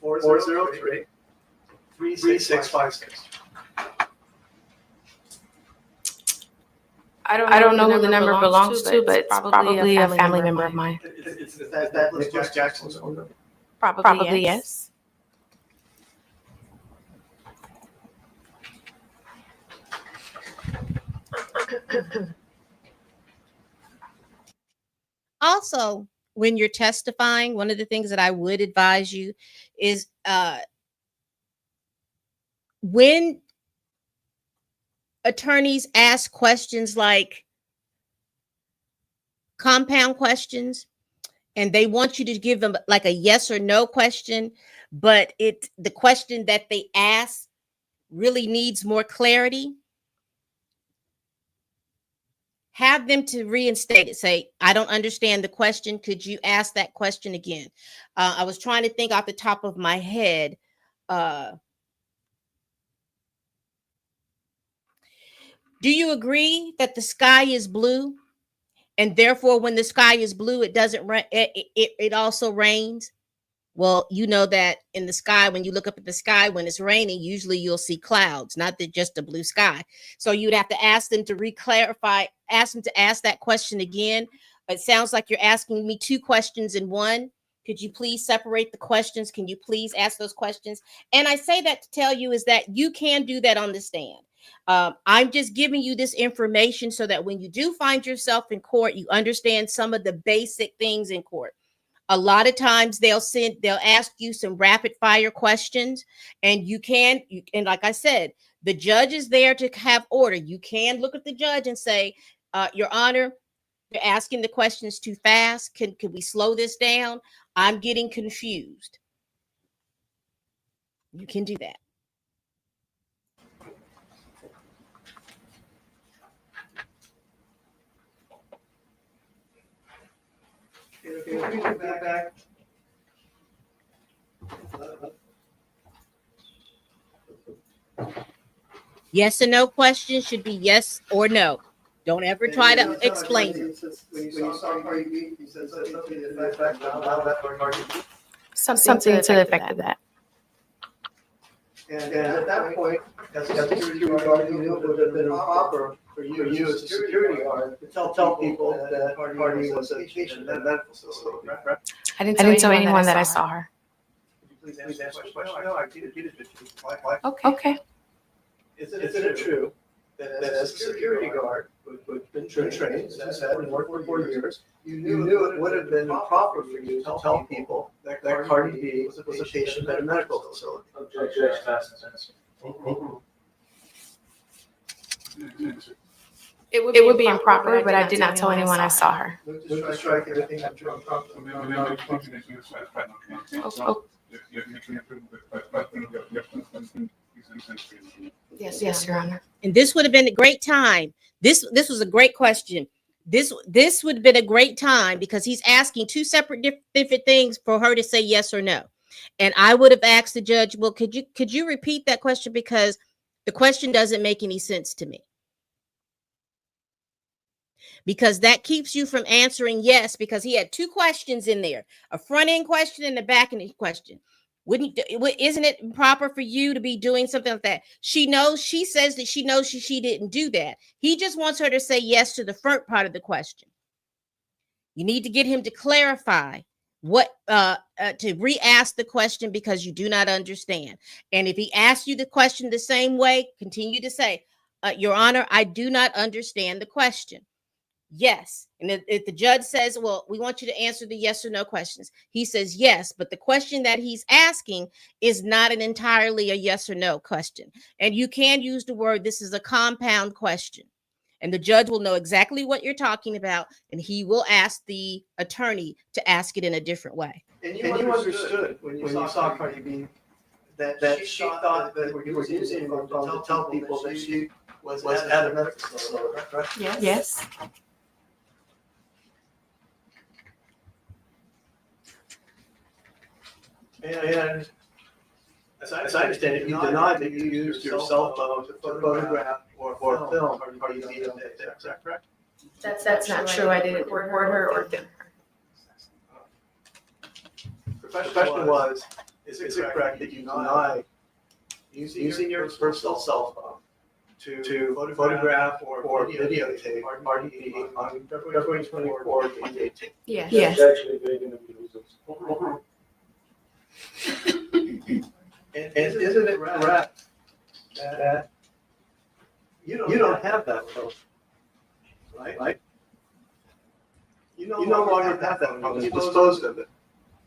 310-403-3656. I don't know who the number belongs to, but it's probably a family member of mine. That was just Jackson's phone number. Probably yes. Also, when you're testifying, one of the things that I would advise you is when attorneys ask questions like compound questions, and they want you to give them like a yes or no question, but the question that they ask really needs more clarity, have them to reinstate it. Say, I don't understand the question. Could you ask that question again? I was trying to think off the top of my head. Do you agree that the sky is blue? And therefore, when the sky is blue, it doesn't rain. It also rains. Well, you know that in the sky, when you look up at the sky, when it's raining, usually you'll see clouds, not just a blue sky. So you'd have to ask them to ask them to ask that question again. It sounds like you're asking me two questions in one. Could you please separate the questions? Can you please ask those questions? And I say that to tell you is that you can do that on the stand. I'm just giving you this information so that when you do find yourself in court, you understand some of the basic things in court. A lot of times they'll ask you some rapid fire questions, and and like I said, the judge is there to have order. You can look at the judge and say, Your Honor, you're asking the questions too fast. Can we slow this down? I'm getting confused. You can do that. Back. Yes or no question should be yes or no. Don't ever try to explain it. When you saw Cardi B, you said something to the effect of Cardi B. Something to the effect of that. And at that point, as a security guard, you knew it would have been improper for you as a security guard to tell people that Cardi was a patient at a medical facility, right? I didn't tell anyone that I saw her. Could you please answer the question? No, I did it. Why? Okay. Isn't it true that as a security guard who'd been trained, as I said, and worked for 4 years, you knew it would have been improper for you to tell people that Cardi B was a patient at a medical facility? It would be improper, but I did not tell anyone I saw her. Would strike everything that you're improper? Yes, Your Honor. And this would have been a great time. This was a great question. This would have been a great time because he's asking two separate different things for her to say yes or no. And I would have asked the judge, well, could you repeat that question, because the question doesn't make any sense to me. Because that keeps you from answering yes, because he had two questions in there, a front end question and a back end question. Isn't it proper for you to be doing something like that? She says that she knows she didn't do that. He just wants her to say yes to the front part of the question. You need to get him to clarify to re-ask the question because you do not understand. And if he asks you the question the same way, continue to say, Your Honor, I do not understand the question. Yes. And if the judge says, well, we want you to answer the yes or no questions, he says yes, but the question that he's asking is not an entirely a yes or no question. And you can use the word, this is a compound question. And the judge will know exactly what you're talking about, and he will ask the attorney to ask it in a different way. And you understood when you saw Cardi B that she thought that you were using her phone to tell people that she was at a medical facility, right? Yes. And as I understand it, you denied that you used your cell phone to photograph or film Cardi B. Is that correct? That's not true. I didn't record her or film her. The question was, is it correct that you denied using your personal cell phone to photograph or videotape Cardi B on February 24th, 2018? Yes. It's actually very gonna be And isn't it correct that you don't have that phone, right? You no longer have that phone. You disposed of it.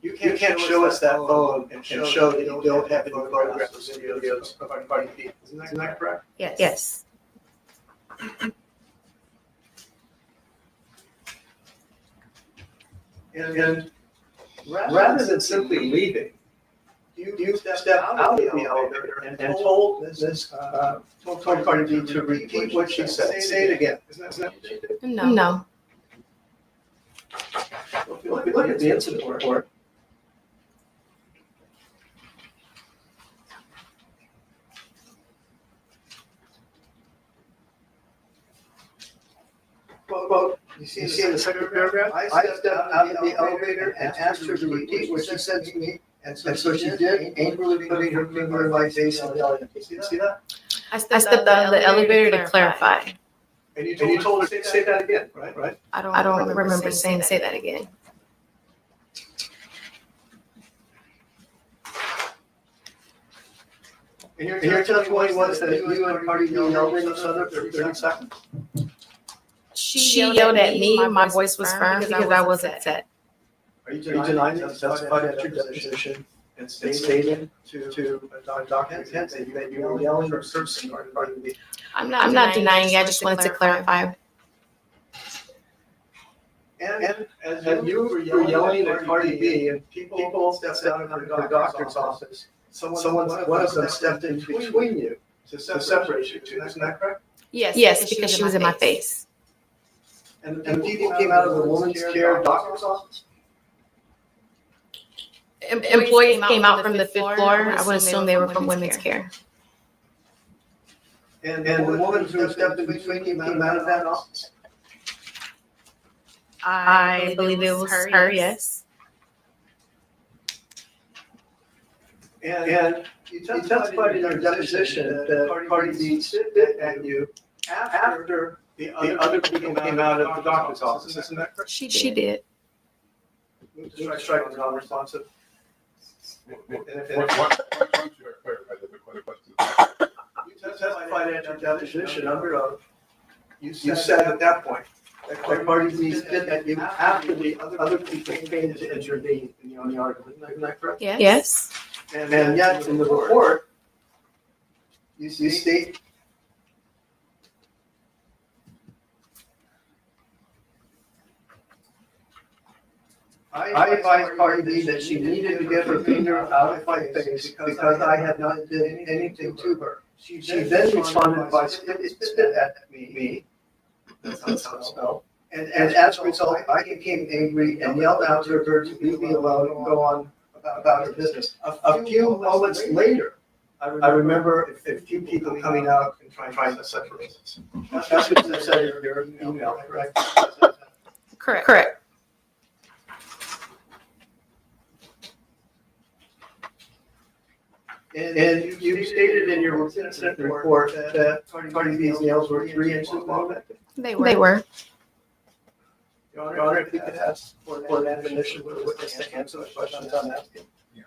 You can't show us that phone and show that you don't have any photographs or videos of Cardi B. Isn't that correct? Yes. And rather than simply leaving, you stepped out of the elevator and told Cardi B to repeat what she said. Say it again. Isn't that what you did? No. If you look at the incident report, quote, you see in the second paragraph? I stepped out of the elevator and asked her to repeat what she said to me. And so she did, angrily putting her finger in my face and yelling at me. See that? I stepped out of the elevator to clarify. And you told her to say that again, right? I don't remember saying say that again. And your testimony was that you and Cardi B yelled at each other for 30 seconds? She yelled at me. My voice was firm because I was upset. Are you denying that you testified at your deposition and stated to Dr. Kent that you were yelling or cursing Cardi B? I'm not denying it. I just wanted to clarify. And as you were yelling at Cardi B and people stepped out of the doctor's office, one of them stepped in between you to separate you two. Isn't that correct? Yes, because she was in my face. And people came out of the woman's care doctor's office? Employees came out from the fifth floor. I would assume they were from women's care. And the woman who stepped in between came out of that office? I believe it was her, yes. And you testified in your deposition that Cardi B spit at you after the other people came out of the doctor's office. Isn't that correct? She did. Strike was non-responsive. Why don't you clarify the question? You testified at your deposition under oath. You said at that point that Cardi B spit at you after the other people came to intervene in the argument. Isn't that correct? Yes. And yet in the report, you state I advised Cardi B that she needed to get her finger out of my face because I had not done anything to her. She then responded by spit at me. That's how it's spelled. And as a result, I became angry and yelled out to her to leave me alone and go on about her business. A few moments later, I remember a few people coming out and trying to separate us. That's what you said in your email, correct? Correct. And you stated in your incident report that Cardi B's nails were 3 inches long. They were. Your Honor, if we could ask for an admonition for the witness to answer the questions I'm asking.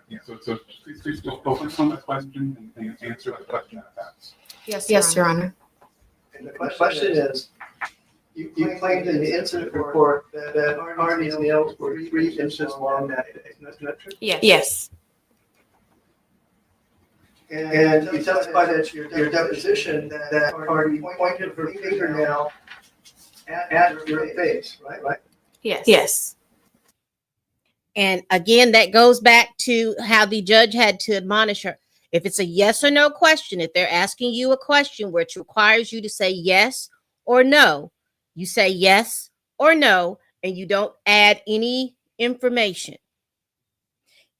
Yeah, so please focus on the question and answer the question that's asked. Yes, Your Honor. And the question is, you claimed in the incident report that Cardi's nails were 3 inches long that day. Isn't that true? Yes. And you testified at your deposition that Cardi pointed her fingernail at your face, right? Yes. And again, that goes back to how the judge had to admonish her. If it's a yes or no question, if they're asking you a question which requires you to say yes or no, you say yes or no, and you don't add any information.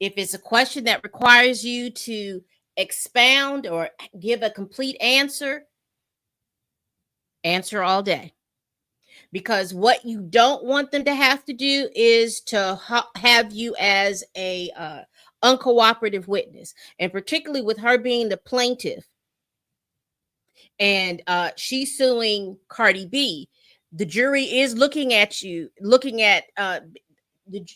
If it's a question that requires you to expound or give a complete answer, answer all day. Because what you don't want them to have to do is to have you as a uncooperative witness. And particularly with her being the plaintiff and she's suing Cardi B, the jury is looking at you,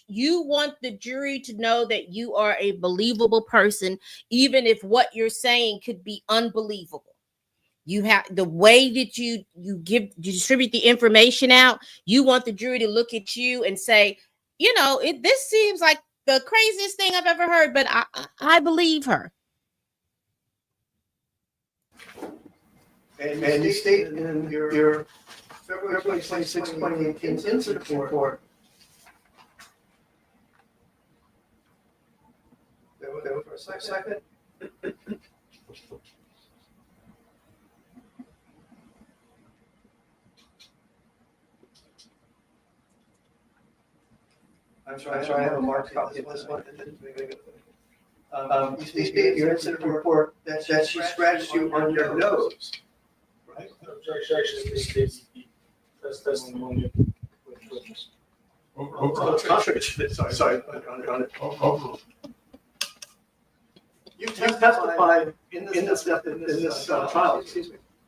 you want the jury to know that you are a believable person, even if what you're saying could be unbelievable. You have the way that you distribute the information out. You want the jury to look at you and say, this seems like the craziest thing I've ever heard, but I believe her. And you state in your February 26, 2018 incident report. There for a second. I'm sorry, I have a marked copy of this one. You state in your incident report that she scratched you on your nose, right? That's testimony. Sorry. You testified in this trial,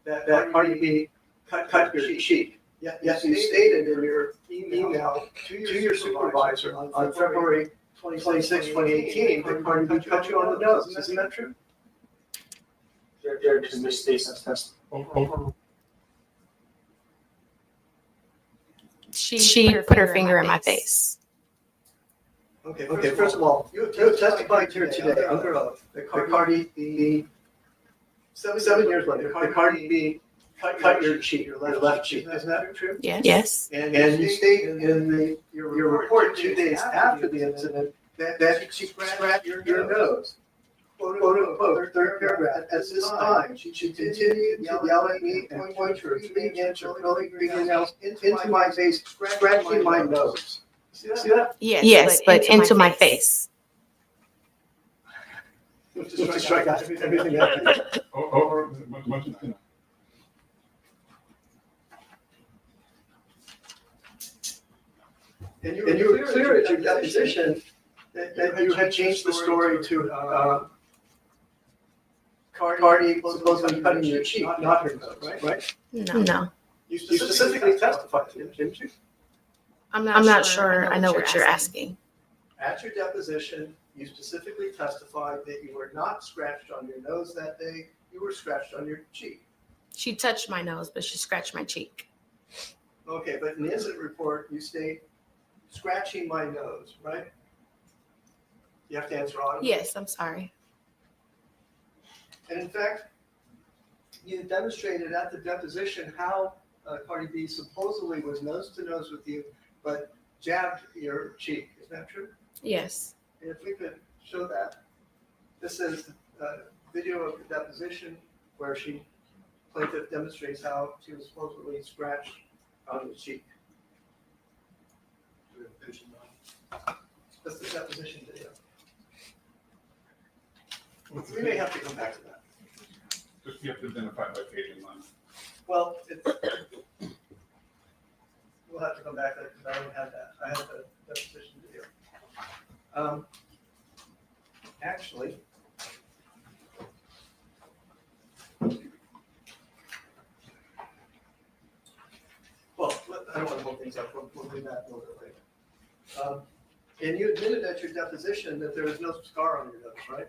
that Cardi B cut your cheek. Yes, you stated in your email to your supervisor on February 26, 2018, that Cardi B cut you on the nose. Isn't that true? There can misstates that testimony. She put her finger in my face. Okay. First of all, you have testified here today under oath that Cardi B, 7 years later, Cardi B cut your cheek, your left cheek. Isn't that true? Yes. And you state in your report 2 days after the incident that she scratched your nose. Quote unquote, third paragraph. At this time, she continued to yell at me and point her 3-inch acrylic fingernails into my face, scratching my nose. See that? Yes, but into my face. Just strike out everything else. Over much enough. And you were clear at your deposition that you had changed the story to Cardi supposedly cutting your cheek, not her nose, right? No. You specifically testified to it, didn't you? I'm not sure I know what you're asking. At your deposition, you specifically testified that you were not scratched on your nose that day, you were scratched on your cheek. She touched my nose, but she scratched my cheek. Okay, but in the incident report, you state scratching my nose, right? You have to answer audibly. Yes, I'm sorry. And in fact, you demonstrated at the deposition how Cardi B supposedly was nose to nose with you, but jabbed your cheek. Is that true? Yes. And if we could show that. This is a video of the deposition where plaintiff demonstrates how she was supposedly scratched on the cheek. That's the deposition video. We may have to come back to that. Just you have to identify by page and line. Well, we'll have to come back to that because I don't have that. I have the deposition video. Actually, don't want to hold things up, we'll do that a little bit later. And you admitted at your deposition that there was no scar on your nose, right?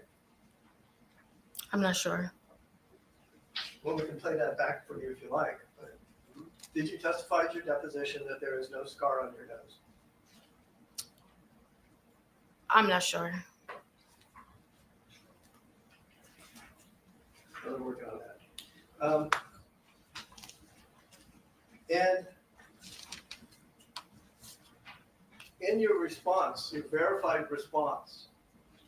I'm not sure. Well, we can play that back for you if you like. But did you testify at your deposition that there is no scar on your nose? I'm not sure. We're working on that. And in your response, your verified response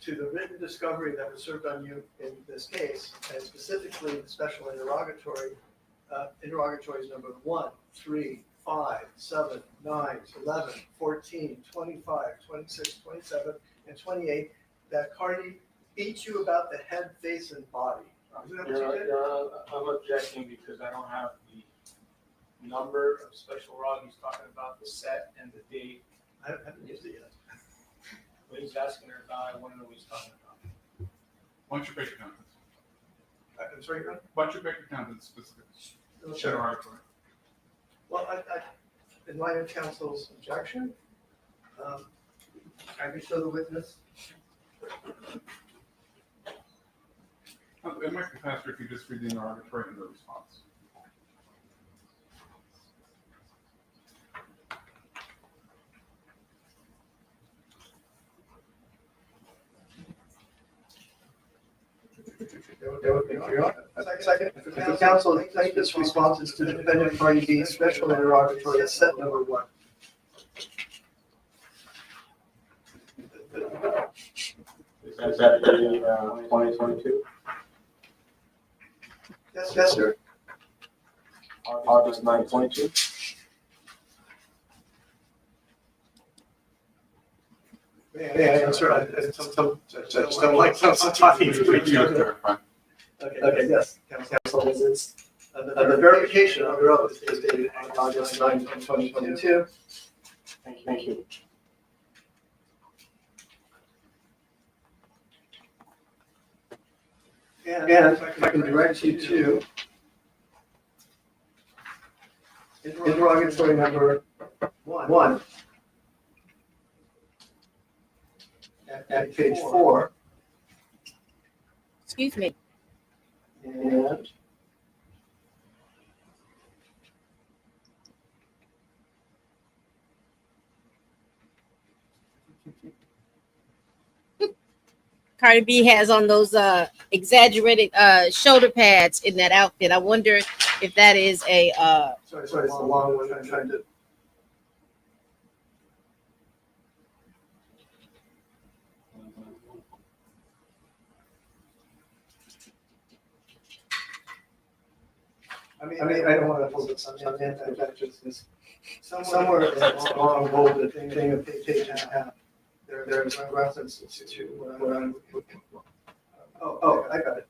to the written discovery that was served on you in this case, and specifically the special interrogatory, interrogatories number 1, 3, 5, 7, 9, 11, 14, 25, 26, 27, and 28, that Cardi beat you about the head, face, and body. Isn't that what you did? I'm objecting because I don't have the number of special rod. He's talking about the set and the date. I haven't used it yet. But he's asking her about, I want to know what he's talking about. Why don't you break it down? I'm sorry, Ron? Why don't you break it down to the specifics? Sure. Well, in light of counsel's objection, I can show the witness. It might be faster if you just read the interrogatory and the response. Second, for counsel, plaintiff's responses to the defendant Cardi B special interrogatory is set number 1. Is that the 2022? Yes, sir. August 9, 22? May I answer? I just don't like talking to each other. Okay, yes. Counsel, the verification of your oath is dated on August 9, 2022. Thank you. And if I can direct you to interrogatory number 1 at page 4. Excuse me. And Cardi B has on those exaggerated shoulder pads in that outfit. I wonder if that is a sorry, it's a long one. I'm trying to. I mean, I don't want to hold this on the end. I got just somewhere along bolded thing of page and a half. There's a reference to what I'm looking for. Oh, I got it.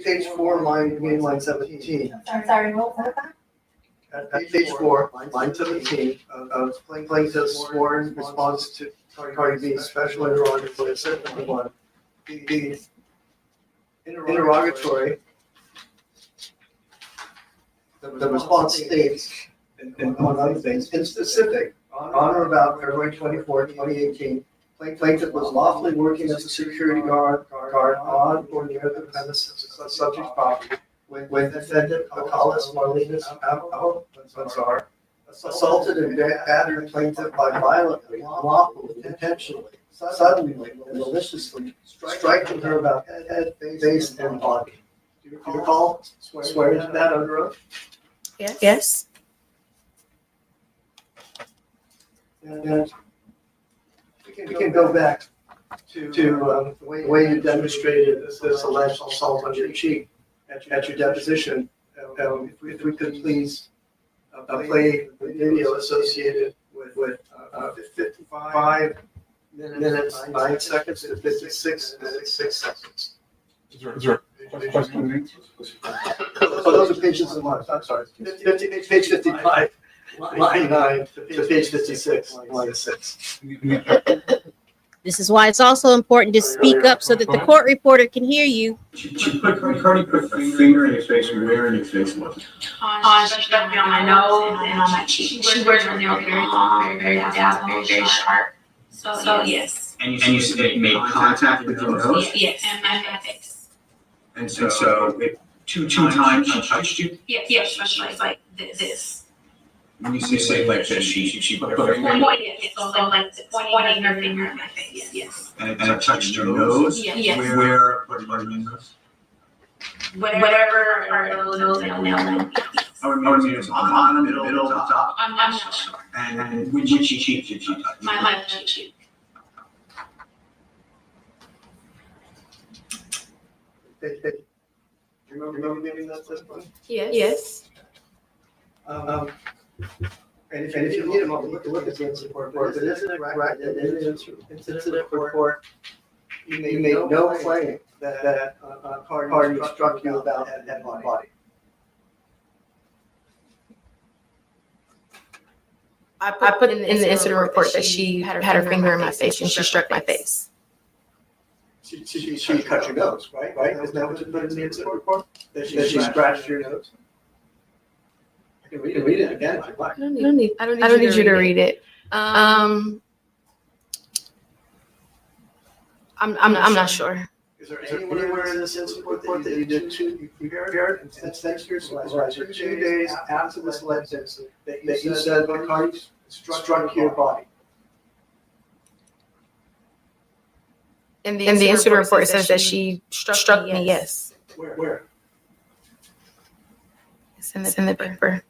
Page 4, line 17. Sorry, what was that? At page 4, line 17 of plaintiff's sworn response to Cardi B's special interrogatory, set number 1. The interrogatory, the response states, and among other things, in specific, on or about February 24, 2018, plaintiff was lawfully working as a security guard on or near the premises of subject property when defendant Belcalis Marlenis Almánzar assaulted and battered plaintiff by violently, unlawfully, intentionally, suddenly, and maliciously striking her about head, face, and body. Do you recall swearing to that under oath? Yes. And we can go back to the way you demonstrated this alleged assault on your cheek at your deposition. If we could please play the video associated with 55 minutes, 9 seconds to 56 minutes, 6 seconds. Is there a question and answers? Oh, those are pages and lines, I'm sorry. Page 55, line 9 to page 56, line 6. This is why it's also important to speak up so that the court reporter can hear you. Cardi put a finger in your face, where in your face was it? She got me on my nose and on my cheek. She wears her nails very long, very down, very sharp. So yes. And you said it made contact with your nose? Yes, and my face. And so it, two times she touched you? Yes, she was like this. When you say like this, she put her finger Yes, so like pointing her finger at my face, yes. and it touched your nose? Yes. Where on your nose? Whatever our nose and nail. I remember it was on the bottom, middle, top. I'm not sure. And which cheek did she touch? My left cheek. Hey, remember giving that one? Yes. And if you need a moment, look at the incident report, but isn't it right, that in the incident report, you made no claim that Cardi struck you about that body? I put in the incident report that she had her finger in my face and she struck my face. She cut your nose, right? Isn't that what you put in the incident report? That she scratched your nose? I can read it again if you'd like. I don't need you to read it. I'm not sure. Is there anywhere in this incident report that you did you prepared and sent to your supervisor 2 days after this alleged incident that you said that Cardi struck your body? In the incident report, it says that she struck me, yes. Where? It's in the paper.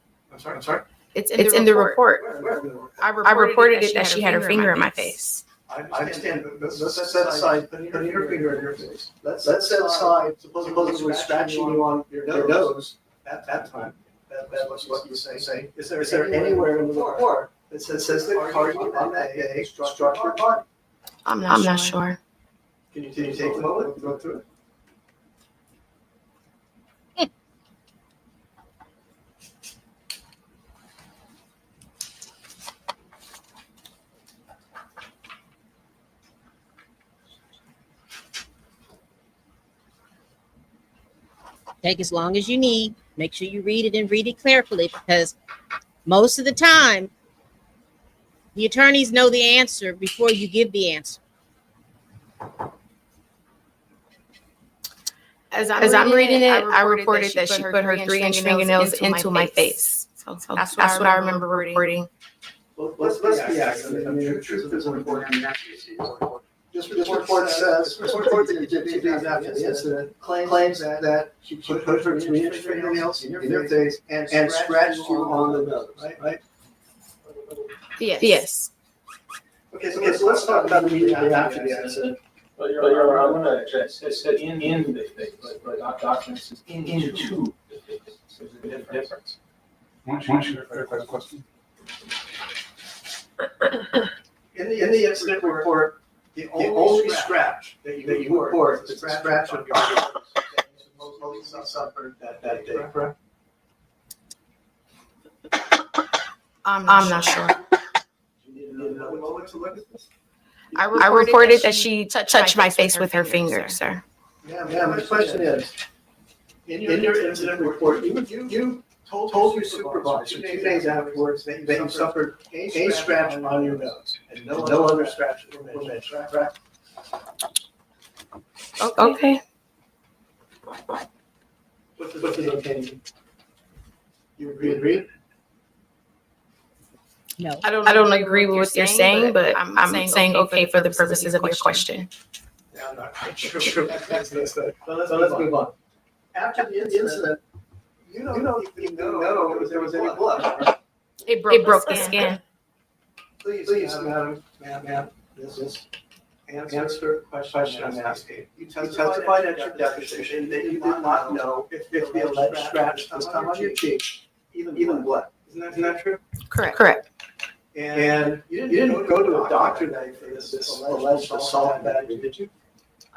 I'm sorry? It's in the report. Where? I reported it that she had her finger in my face. I understand, but let's set aside putting her finger in your face. Let's set aside supposedly scratching you on your nose at that time. That was what you say. Is there anywhere in the report that says that Cardi on that day struck your body? I'm not sure. Can you take a moment and go through it? Take as long as you need. Make sure you read it and read it carefully, because most of the time, the attorneys know the answer before you give the answer. As I'm reading it, I reported that she put her 3-inch fingernails into my face. So that's what I remember reporting. Well, let's be accurate. I mean, the truth is important. This report says, this report that you did 2 days after the incident claims that she put her 3-inch fingernails in your face and scratched you on the nose, right? Yes. Okay, so let's talk about immediately after the incident. But Your Honor, I'm gonna just, it said in the face, but documents says into the face. There's a bit of difference. Why don't you clarify the question? In the incident report, the only scratch that you report is the scratch of your nose that you supposedly suffered that day, correct? I'm not sure. You need another moment to look at this? I reported that she touched my face with her finger, sir. Yeah, my question is, in your incident report, you told your supervisor 2 days afterwards that you suffered a scratch on your nose and no other scratches were mentioned, correct? Okay. What's his opinion? You agree? No. I don't agree with what you're saying, but I'm saying okay for the purposes of your question. Yeah, I'm not quite sure. That's so let's move on. After the incident, you don't even know if there was any blood, right? It broke the skin. Please, madam, this answer the question I'm asking. You testified at your deposition that you did not know if the alleged scratch was on your cheek, even blood. Isn't that true? Correct. And you didn't go to a doctor that day for this alleged assault that did you?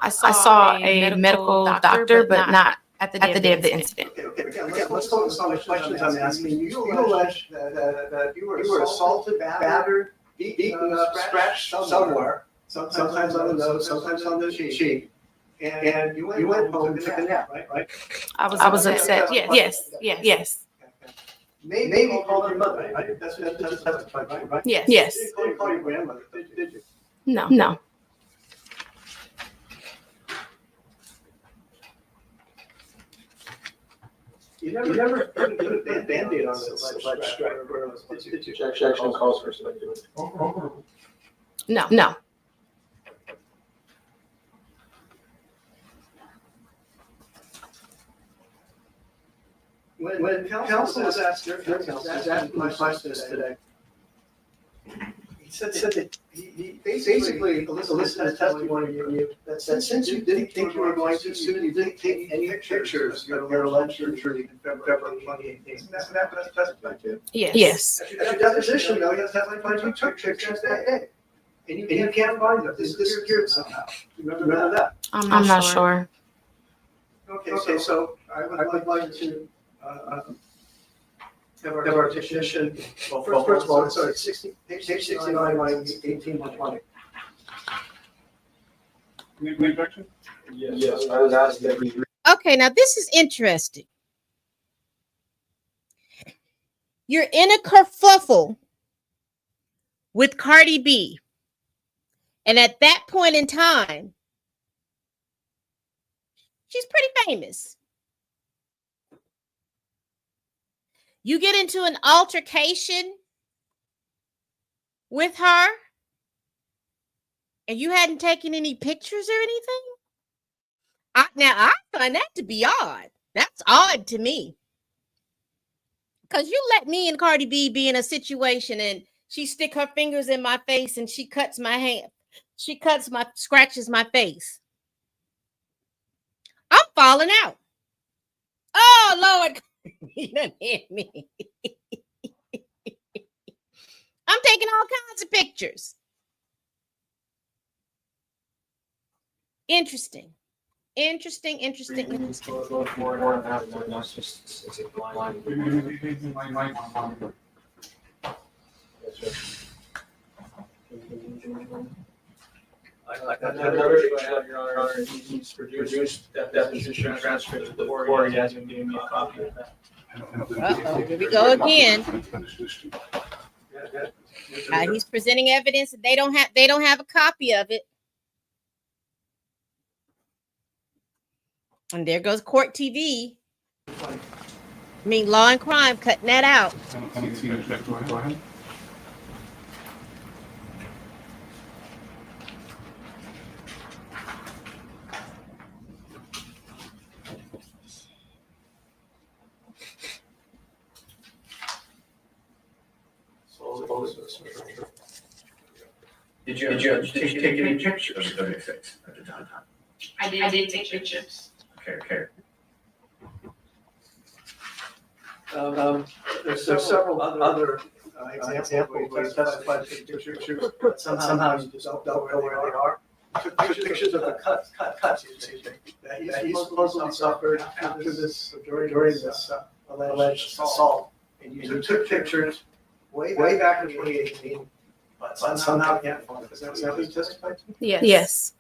I saw a medical doctor, but not at the day of the incident. Okay, let's focus on the questions I'm asking. You allege that you were assaulted, battered, beaten up, scratched somewhere sometimes on the nose, sometimes on the cheek. And you went home and took a nap, right? I was upset. Yes. Maybe you called your mother, right? That's what you testified, right? Yes. You didn't call your grandmother, did you? No. You never put a Band-Aid on the alleged strike, did you? Objection calls for speculation. No. When counsel was asked, their counsel was asking my questions today, he said that he basically elicited testimony from you that said since you didn't think you were going to sue, you didn't take any pictures of your alleged injury in February 2018. Isn't that what I testified to? Yes. At your deposition, though, you testified you took pictures that day. And you can't find them. This disappeared somehow. You remember that? I'm not sure. Okay, so I would like to have our technician, well, first of all, sorry, page 69, line 18 to 20. Any objection? Yes, I was asked that we. Okay, now this is interesting. You're in a kerfuffle with Cardi B. And at that point in time, she's pretty famous. You get into an altercation with her and you hadn't taken any pictures or anything? Now, I find that to be odd. That's odd to me. Because you let me and Cardi B be in a situation and she stick her fingers in my face and she cuts my hand. She scratches my face. I'm falling out. Oh, Lord. You done hit me. I'm taking all kinds of pictures. Interesting. Another issue I have, Your Honor, he's produced that deposition transcript to the board. He hasn't given me a copy of that. Uh-oh, here we go again. He's presenting evidence that they don't have a copy of it. And there goes Court TV. I mean, Law and Crime cutting that out. Go ahead. Did you take any pictures of your face at the time? I did take pictures. Okay. There's several other examples where you testified to pictures, but somehow you just don't know where they are. You took pictures of the cuts that he supposedly suffered after this, during this alleged assault. And you took pictures way back in 2018, but somehow can't find it. Is that what you testified to? Yes.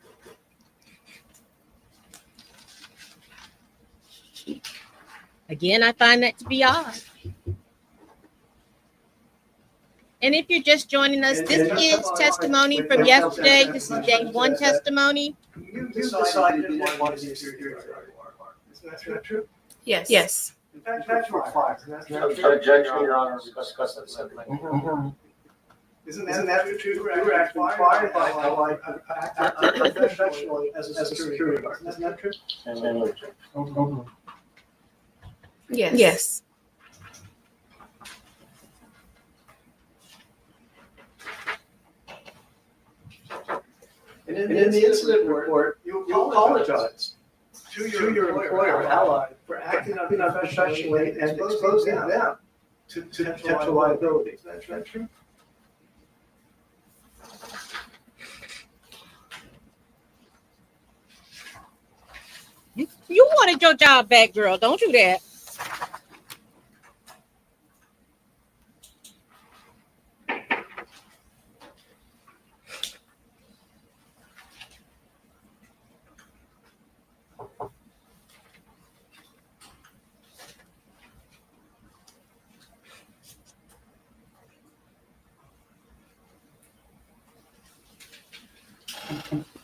Again, I find that to be odd. And if you're just joining us, this is testimony from yesterday. This is day one testimony. You decided you didn't want to be a security guard. Isn't that true? Yes. In fact, you were fired. Objection, Your Honor, we discussed that separately. Isn't that true? You were actually fired by professionally as a security guard. Isn't that true? And then objection. Yes. And in the incident report, you apologize to your employer, ally, for acting unprofessionally and exposing them to potential liability. Is that true? You wanted your job back, girl. Don't do that.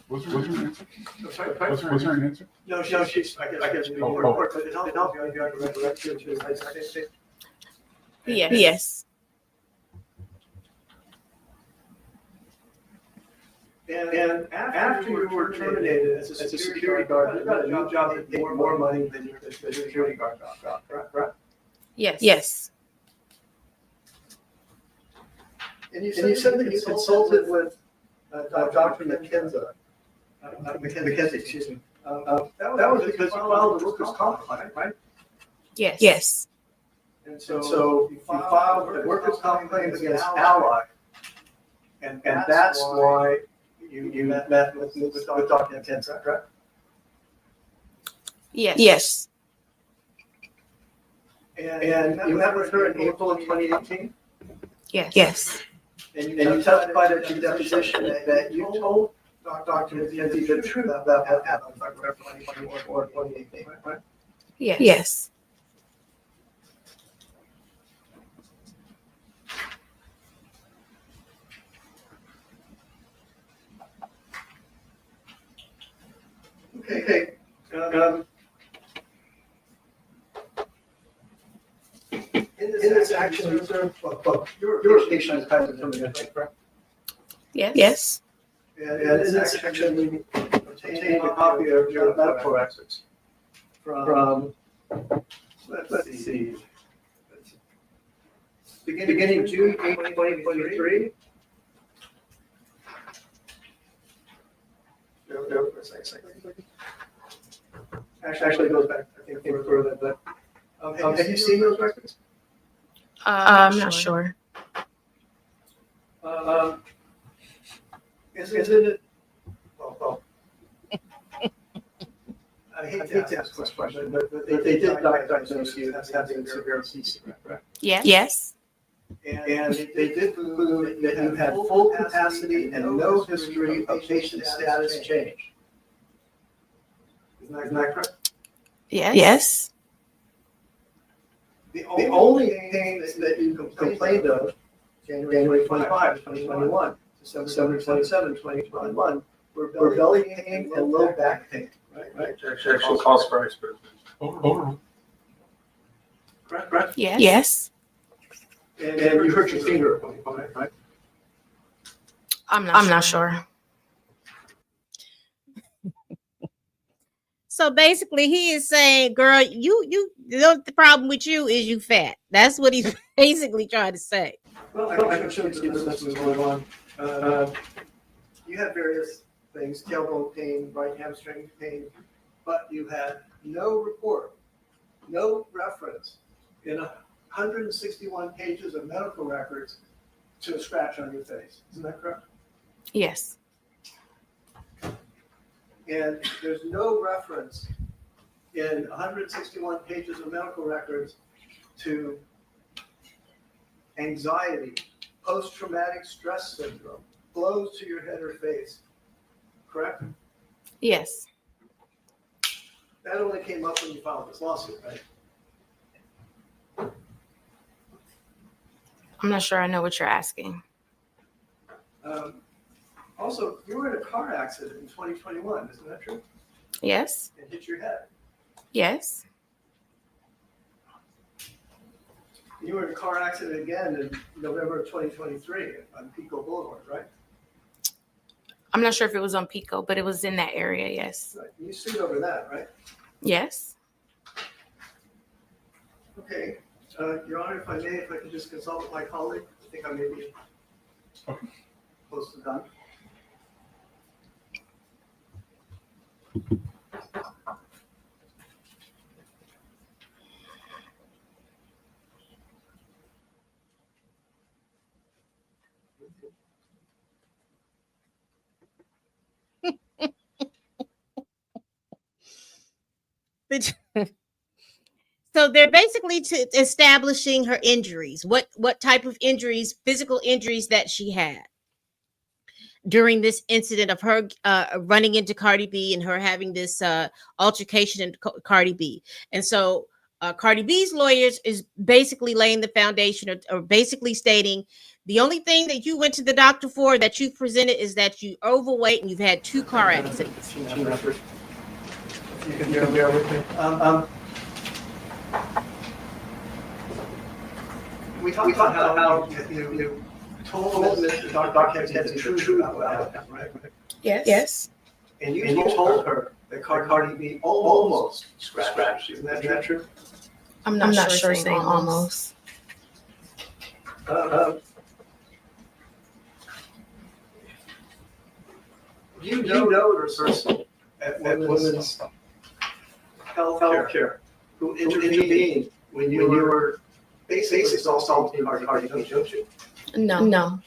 Was there an answer? I'm sorry, Was there an answer? No, she's, I guess, Oh, report, but it helps you if you have to direct you to, I think. Yes. Yes. And after you were terminated as a security guard, you got a new job that paid more money than your security guard job, correct? Yes. Yes. And you said that you consulted with Dr. McKenzie, excuse me. That was because you filed a workers' comp claim, right? Yes. Yes. And so you filed a workers' comp claim against Ally. And that's why you met with Dr. McKenzie, correct? Yes. Yes. And you met with her in April of 2018? Yes. Yes. And you testified at your deposition that you told Dr. McKenzie the truth about what happened in 2021 or 2018, right? Yes. Yes. Okay. In this action, your patient is kind of coming in, correct? Yes. Yes. And in this action, we obtained a copy of your medical records from, let's see, beginning June 8, 2023. Go for a second. Actually, it goes back, I think, further, but have you seen those records? I'm not sure. Isn't it? Well, I hate to ask this question, but they did diagnose you as having severe CC, right? Yes. Yes. And they did conclude that you had full capacity and no history of patient status change. Isn't that correct? Yes. Yes. The only thing that you complained of, January 25, 2021, December 27, 2021, were belly pain and low back pain, right? Actually calls for expert. Over. Correct? Yes. Yes. And you hurt your finger at one point, right? I'm not sure. So basically, he is saying, "Girl, the problem with you is you fat." That's what he's basically trying to say. Well, I'm sure you this was going on. You had various things, tailbone pain, right hamstring pain, but you had no report, no reference in 161 pages of medical records to a scratch on your face. Isn't that correct? Yes. And there's no reference in 161 pages of medical records to anxiety, post-traumatic stress syndrome, blows to your head or face, correct? Yes. That only came up when you filed this lawsuit, right? I'm not sure I know what you're asking. Also, you were in a car accident in 2021, isn't that true? Yes. And hit your head. Yes. You were in a car accident again in November of 2023 on Pico Boulevard, right? I'm not sure if it was on Pico, but it was in that area. Yes. Right. You sued over that, right? Yes. Okay. Your Honor, if I could just consult with my colleague, I think I may be close to done. So they're basically establishing her injuries. What type of injuries, physical injuries that she had during this incident of her running into Cardi B and her having this altercation in Cardi B. And so Cardi B's lawyers is basically laying the foundation or basically stating The only thing that you went to the doctor for that you presented is that you're overweight and you've had 2 car accidents. You can bear with me. We talked about how you told Mr. Dr. Kent the truth about what happened, right? Yes. And you told her that Cardi B almost scratched you. Isn't that true? I'm not sure saying almost. You know the person at Women's Health Care who intervened when you were basically assaulting Cardi B, don't you? No.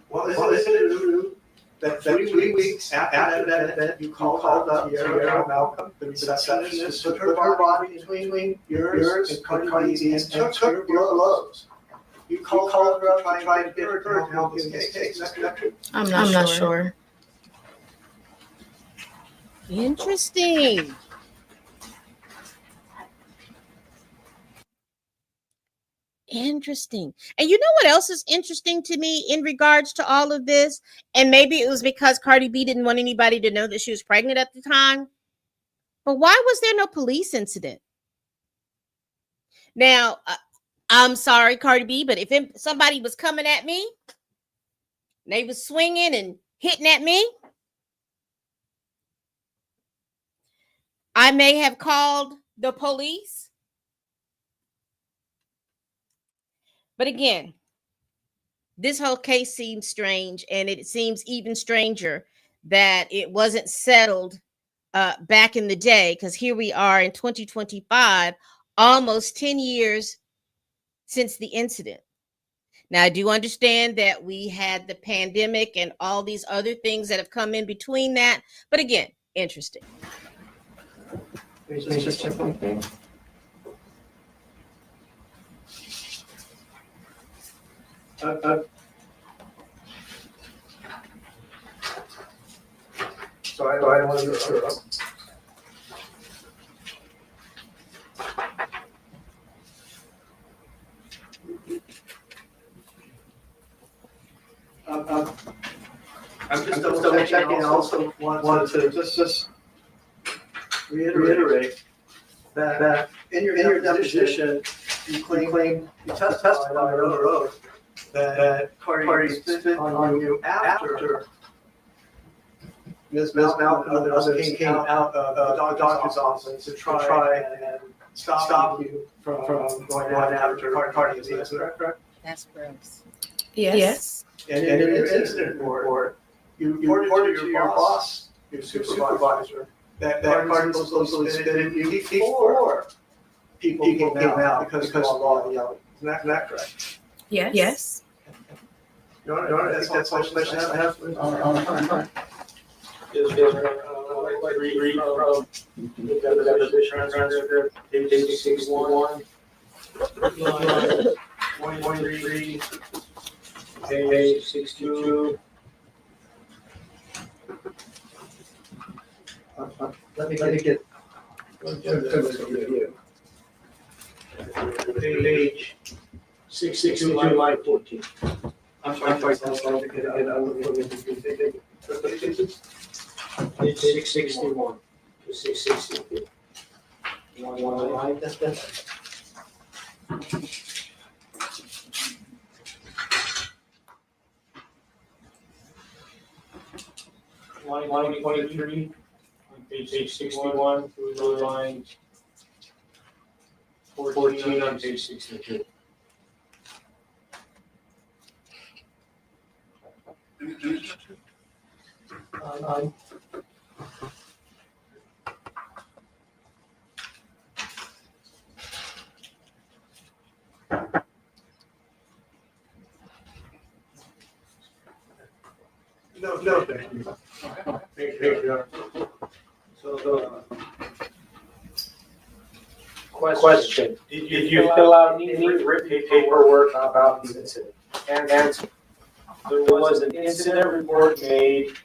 Well, isn't it true that 3 weeks after that event, you called up Tierra Malcolm, the receptionist, put her body between yours and Cardi B and took your blows? You called her up trying to get her to help in this case. Is that true? I'm not sure. Interesting. Interesting. And you know what else is interesting to me in regards to all of this? And maybe it was because Cardi B didn't want anybody to know that she was pregnant at the time. But why was there no police incident? Now, I'm sorry, Cardi B, but if somebody was coming at me, they was swinging and hitting at me, I may have called the police. But again, this whole case seems strange, and it seems even stranger that it wasn't settled back in the day, because here we are in 2025, almost 10 years since the incident. Now, I do understand that we had the pandemic and all these other things that have come in between that. But again, interesting. So I don't want to go through it. I'm just double checking. I also wanted to just reiterate that in your deposition, you testified under oath that Cardi spit on you after Ms. Malcolm and others came out of the doctor's office to try and stop you from going after Cardi. Is that correct? That's gross. Yes. And in your incident report, you reported to your boss, your supervisor, that Cardi supposedly spit at you before people came out because of law yelling. Isn't that correct? Yes. You want to ask that question I have? Is like read from the deposition transcript, page 61, line 23, page 62. Let me get review. Page 62, line 14. I'm sorry, Page 661 to 662. You want to line that? Line 23 on page 61 through line 14 on page 62. No, thank you. Thank you. So, question, did you fill out any written paperwork about the incident? And answer, there was an incident report made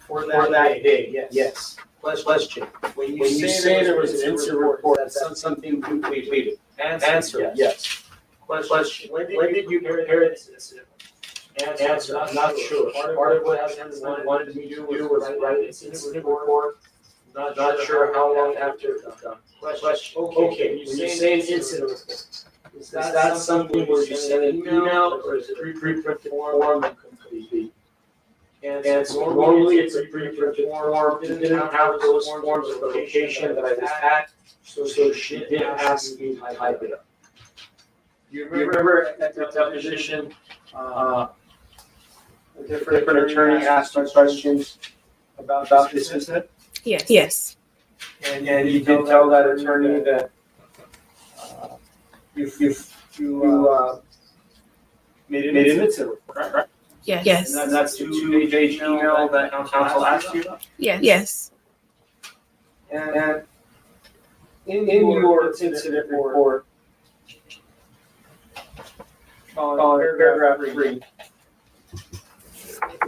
for that day, yes. Question. When you say there was an incident report, that's something you completed. Answer, yes. Question. When did you prepare this incident? Answer, I'm not sure. Part of what Emani wanted me to do was write an incident report. Not sure how long after it was done. Question. Okay, when you say an incident report, is that something where you send an email or is it a pre-printed form and complete? And so normally it's a pre-printed form. It didn't have those forms of location that I was at, so she didn't ask me to type it up. You remember at the deposition, a different attorney asked you questions about this incident? Yes. Yes. And you did tell that attorney that you made an incident report, right? Yes. Yes. And that's the two-page email that counsel asked you about? Yes. Yes. And in your incident report, on paragraph 3,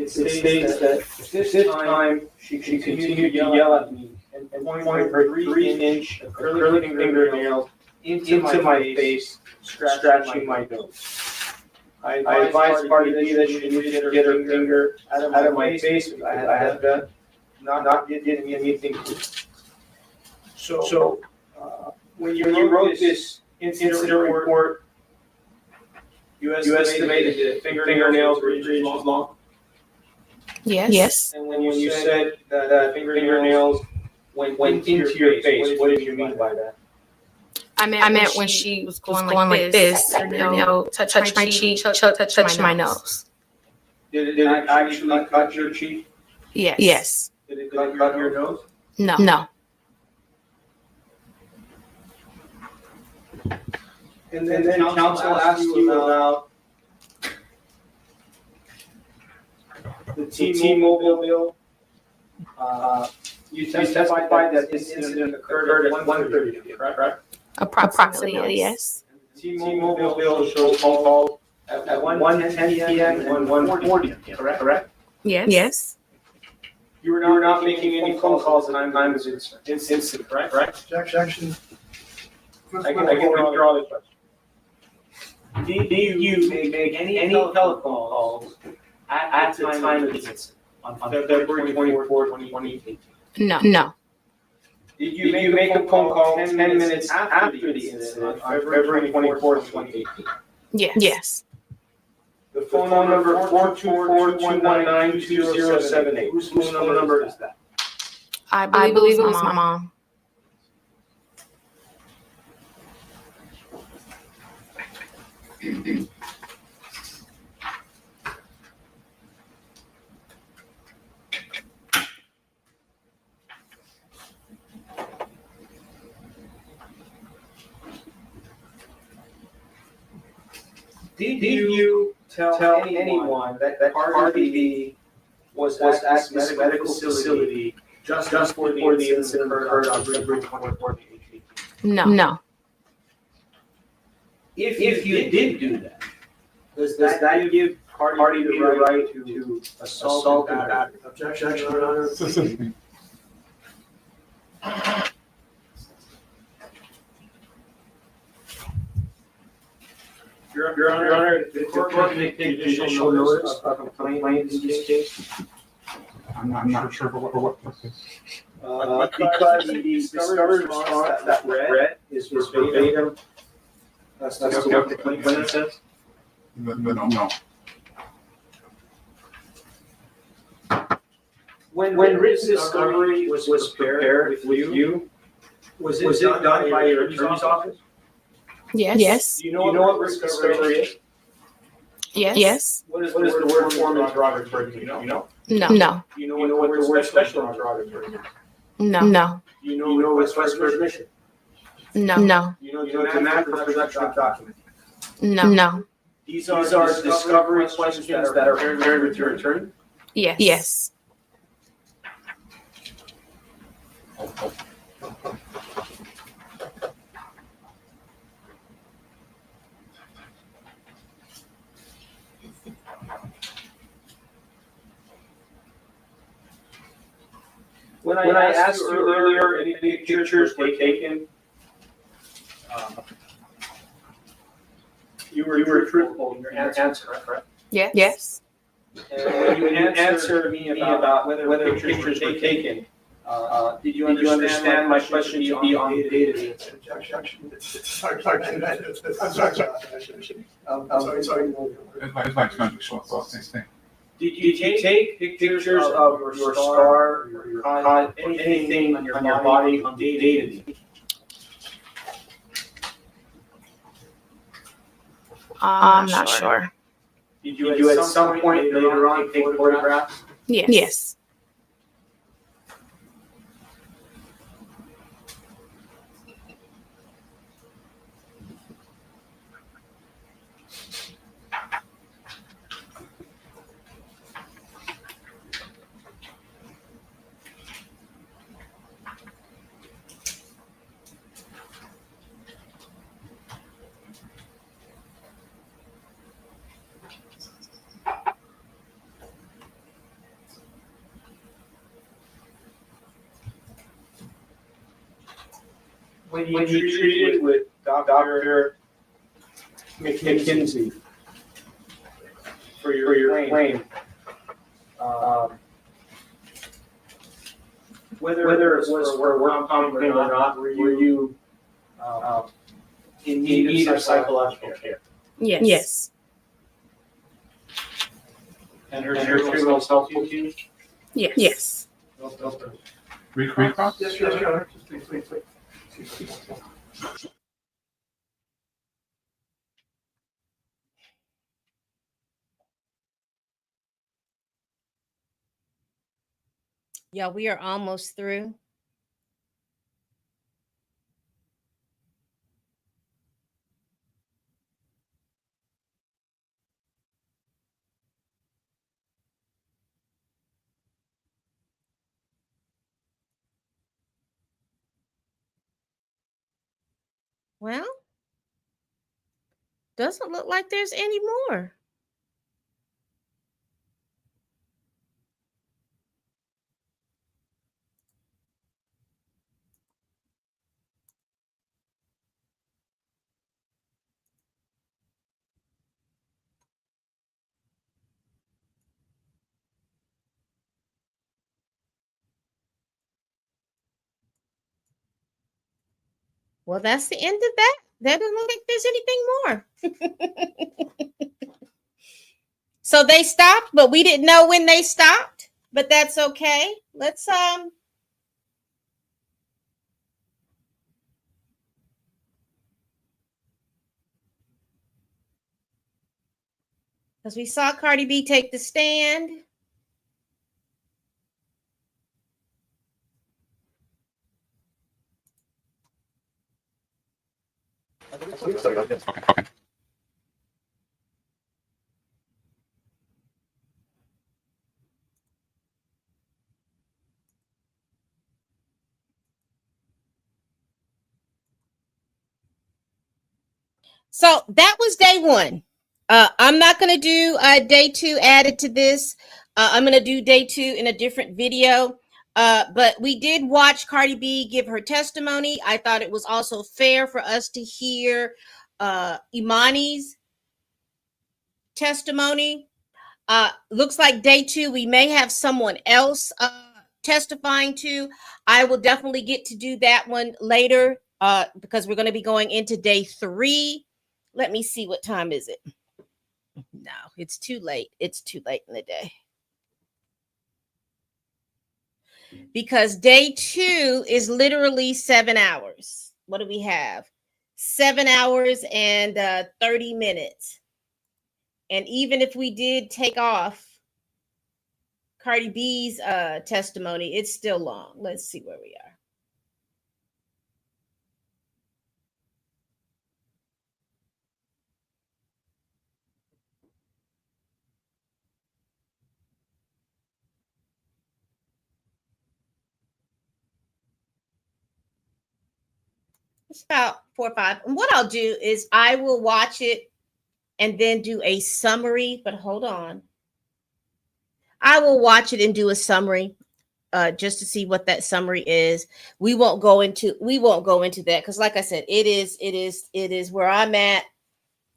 it states that this time she continued to yell at me and point her 3-inch acrylic fingernail into my face, scratching my nose. I advised Cardi B that she needed to get her finger out of my face because I had not getting anything to it. So when you wrote this incident report, you estimated that fingernails were 3 inches long. Yes. Yes. And when you said that fingernails went into your face, what did you mean by that? I meant when she was going like this, touch my cheek, touch my nose. Did it actually cut your cheek? Yes. Yes. Did it cut your nose? No. No. And then counsel asked you about the T-Mobile bill. You testified that this incident occurred at 1:30, correct? Approximately, yes. T-Mobile bill shows phone calls at 1:10 p.m. and 1:40 p.m., correct? Yes. Yes. You were not making any phone calls at time of this incident, correct? Objection. I can withdraw the question. Did you make any telephone calls at the time of this incident on February 24, 2018? No. No. Did you make a phone call 10 minutes after the incident on February 24, 2018? Yes. Yes. The phone number 424-219-2078. Whose phone number is that? I believe it was my mom. Did you tell anyone that Cardi B was at this medical facility just before the incident occurred on February 24, 2018? No. No. If you did do that, does that give Cardi B the right to assault and battery? Objection, Your Honor. Your Honor, the court can take judicial notice of a complaint in this case. I'm not sure for what purpose. Because the discovered response that read is verbatim. That's what the complaint says. No. When written discovery was prepared with you, was it done by your attorney's office? Yes. Yes. Do you know what written discovery is? Yes. Yes. What is the word form interrogatory? Do you know? No. No. Do you know what the word special interrogatory is? No. No. Do you know what request for admission? No. No. Do you know the demand for production of documents? No. No. These are discovery questions that are prepared with your attorney? Yes. Yes. When I asked you earlier, any pictures were taken? You were truthful in your answer, correct? Yes. And when you answered me about whether pictures were taken, did you understand my question to be on the data? Sorry. It's like trying to show us same thing. Did you take pictures of your scar, your cut, anything on your body on the data? I'm not sure. Did you at some point later on take photographs? Yes. When you treated with Dr. McKinsey for your claim, whether it was for work comp or not, were you in need of psychological care? Yes. And her treatment was helpful to you? Yes. Recross? Yes, sure. Please. Yeah, we are almost through. Well, doesn't look like there's any more. Well, that's the end of that. That doesn't look like there's anything more. So they stopped, but we didn't know when they stopped, but that's okay. Let's because we saw Cardi B take the stand. Okay. So that was day one. I'm not going to do day two added to this. I'm going to do day two in a different video. But we did watch Cardi B give her testimony. I thought it was also fair for us to hear Emani's testimony. Looks like day two, we may have someone else testifying to. I will definitely get to do that one later because we're going to be going into day three. Let me see, what time is it? No, it's too late. It's too late in the day. Because day two is literally 7 hours. What do we have? 7 hours and 30 minutes. And even if we did take off Cardi B's testimony, it's still long. Let's see where we are. It's about 4 or 5. And what I'll do is I will watch it and then do a summary. But hold on. I will watch it and do a summary. just to see what that summary is. We won't go into that because, like I said, it is where I'm at.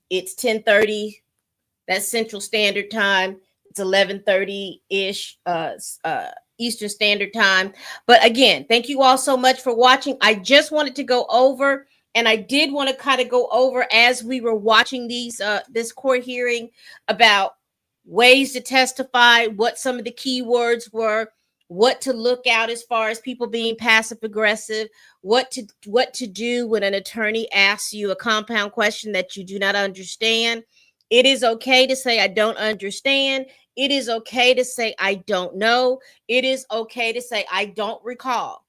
It's 10:30. That's Central Standard Time. It's 11:30 ish Eastern Standard Time. But again, thank you all so much for watching. I just wanted to go over, and I did want to kind of go over as we were watching this court hearing about ways to testify, what some of the keywords were, what to look out as far as people being passive aggressive, what to do when an attorney asks you a compound question that you do not understand. It is okay to say I don't understand. It is okay to say I don't know. It is okay to say I don't recall.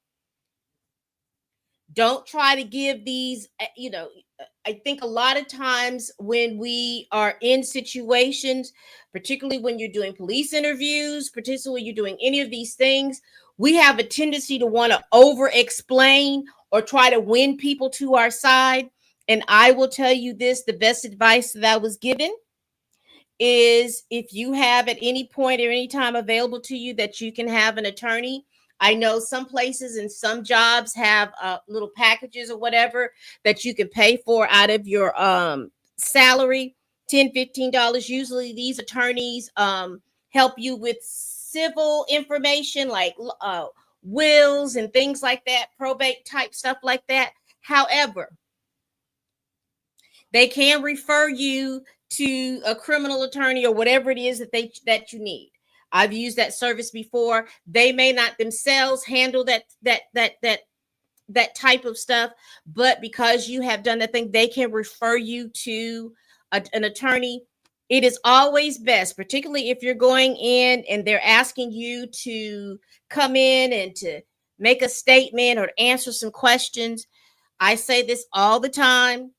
Don't try to give these, I think a lot of times when we are in situations, particularly when you're doing police interviews, particularly when you're doing any of these things, we have a tendency to want to over-explain or try to win people to our side. And I will tell you this, the best advice that I was given is if you have at any point or any time available to you that you can have an attorney. I know some places and some jobs have little packages or whatever that you can pay for out of your salary, $10, $15. Usually these attorneys help you with civil information like wills and things like that, probate type stuff like that. However, they can refer you to a criminal attorney or whatever it is that you need. I've used that service before. They may not themselves handle that type of stuff, but because you have done that thing, they can refer you to an attorney. It is always best, particularly if you're going in and they're asking you to come in and to make a statement or answer some questions. I say this all the time.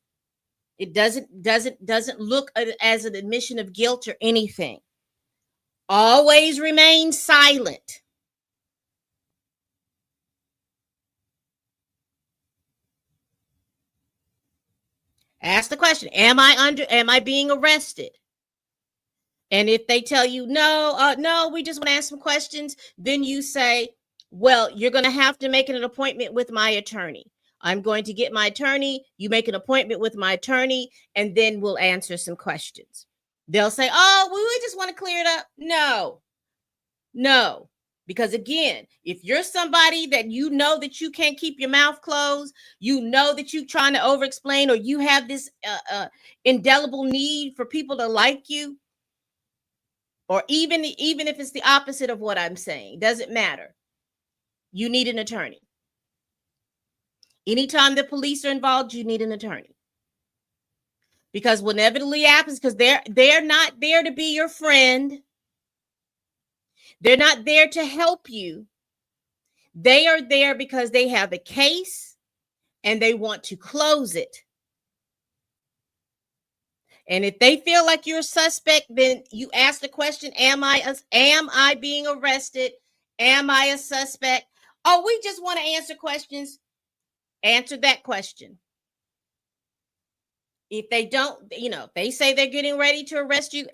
It doesn't look as an admission of guilt or anything. Always remain silent. Ask the question, am I being arrested? And if they tell you no, we just want to ask some questions, then you say, well, you're going to have to make an appointment with my attorney. I'm going to get my attorney. You make an appointment with my attorney, and then we'll answer some questions. They'll say, oh, we just want to clear it up. No, because again, if you're somebody that you know that you can't keep your mouth closed, you know that you're trying to over-explain, or you have this indelible need for people to like you, or even if it's the opposite of what I'm saying, doesn't matter. You need an attorney. Anytime the police are involved, you need an attorney. Because what inevitably happens, because they're not there to be your friend. They're not there to help you. They are there because they have a case and they want to close it. And if they feel like you're a suspect, then you ask the question, am I being arrested? Am I a suspect? Oh, we just want to answer questions. Answer that question. If they don't, if they say they're getting ready to arrest you,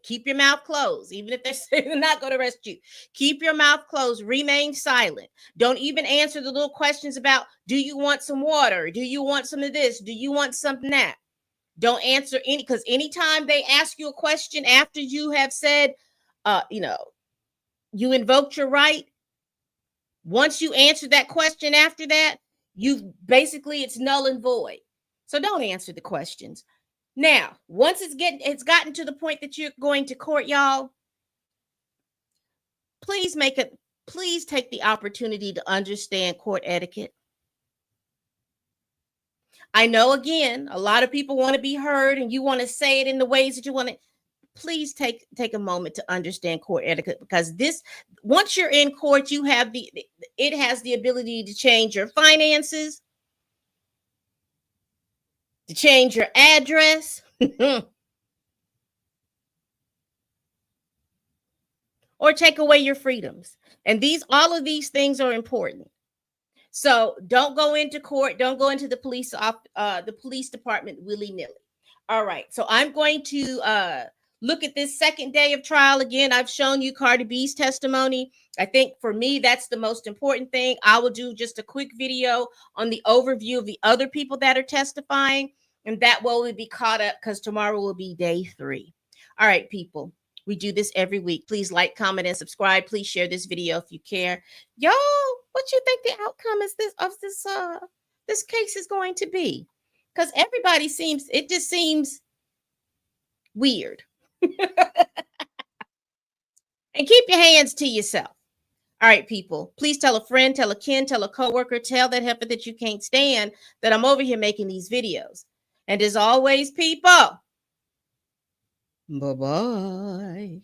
keep your mouth closed. Even if they say they're not going to arrest you, keep your mouth closed. Remain silent. Don't even answer the little questions about, do you want some water? Do you want some of this? Do you want something that? Don't answer any, because anytime they ask you a question after you have said, you invoked your right, once you answer that question after that, it's null and void. So don't answer the questions. Now, once it's gotten to the point that you're going to court, y'all, please take the opportunity to understand court etiquette. I know, again, a lot of people want to be heard and you want to say it in the ways that you want to. Please take a moment to understand court etiquette, because once you're in court, it has the ability to change your finances, to change your address, or take away your freedoms. And all of these things are important. So don't go into court. Don't go into the police department willy-nilly. All right. So I'm going to look at this second day of trial again. I've shown you Cardi B's testimony. I think for me, that's the most important thing. I will do just a quick video on the overview of the other people that are testifying, and that way we'll be caught up because tomorrow will be day 3. All right, people. We do this every week. Please like, comment, and subscribe. Please share this video if you care. Y'all, what you think the outcome is this case is going to be? Because everybody just seems weird. And keep your hands to yourself. All right, people. Please tell a friend, tell a kin, tell a coworker, tell that heifer that you can't stand that I'm over here making these videos. And as always, people, bye-bye.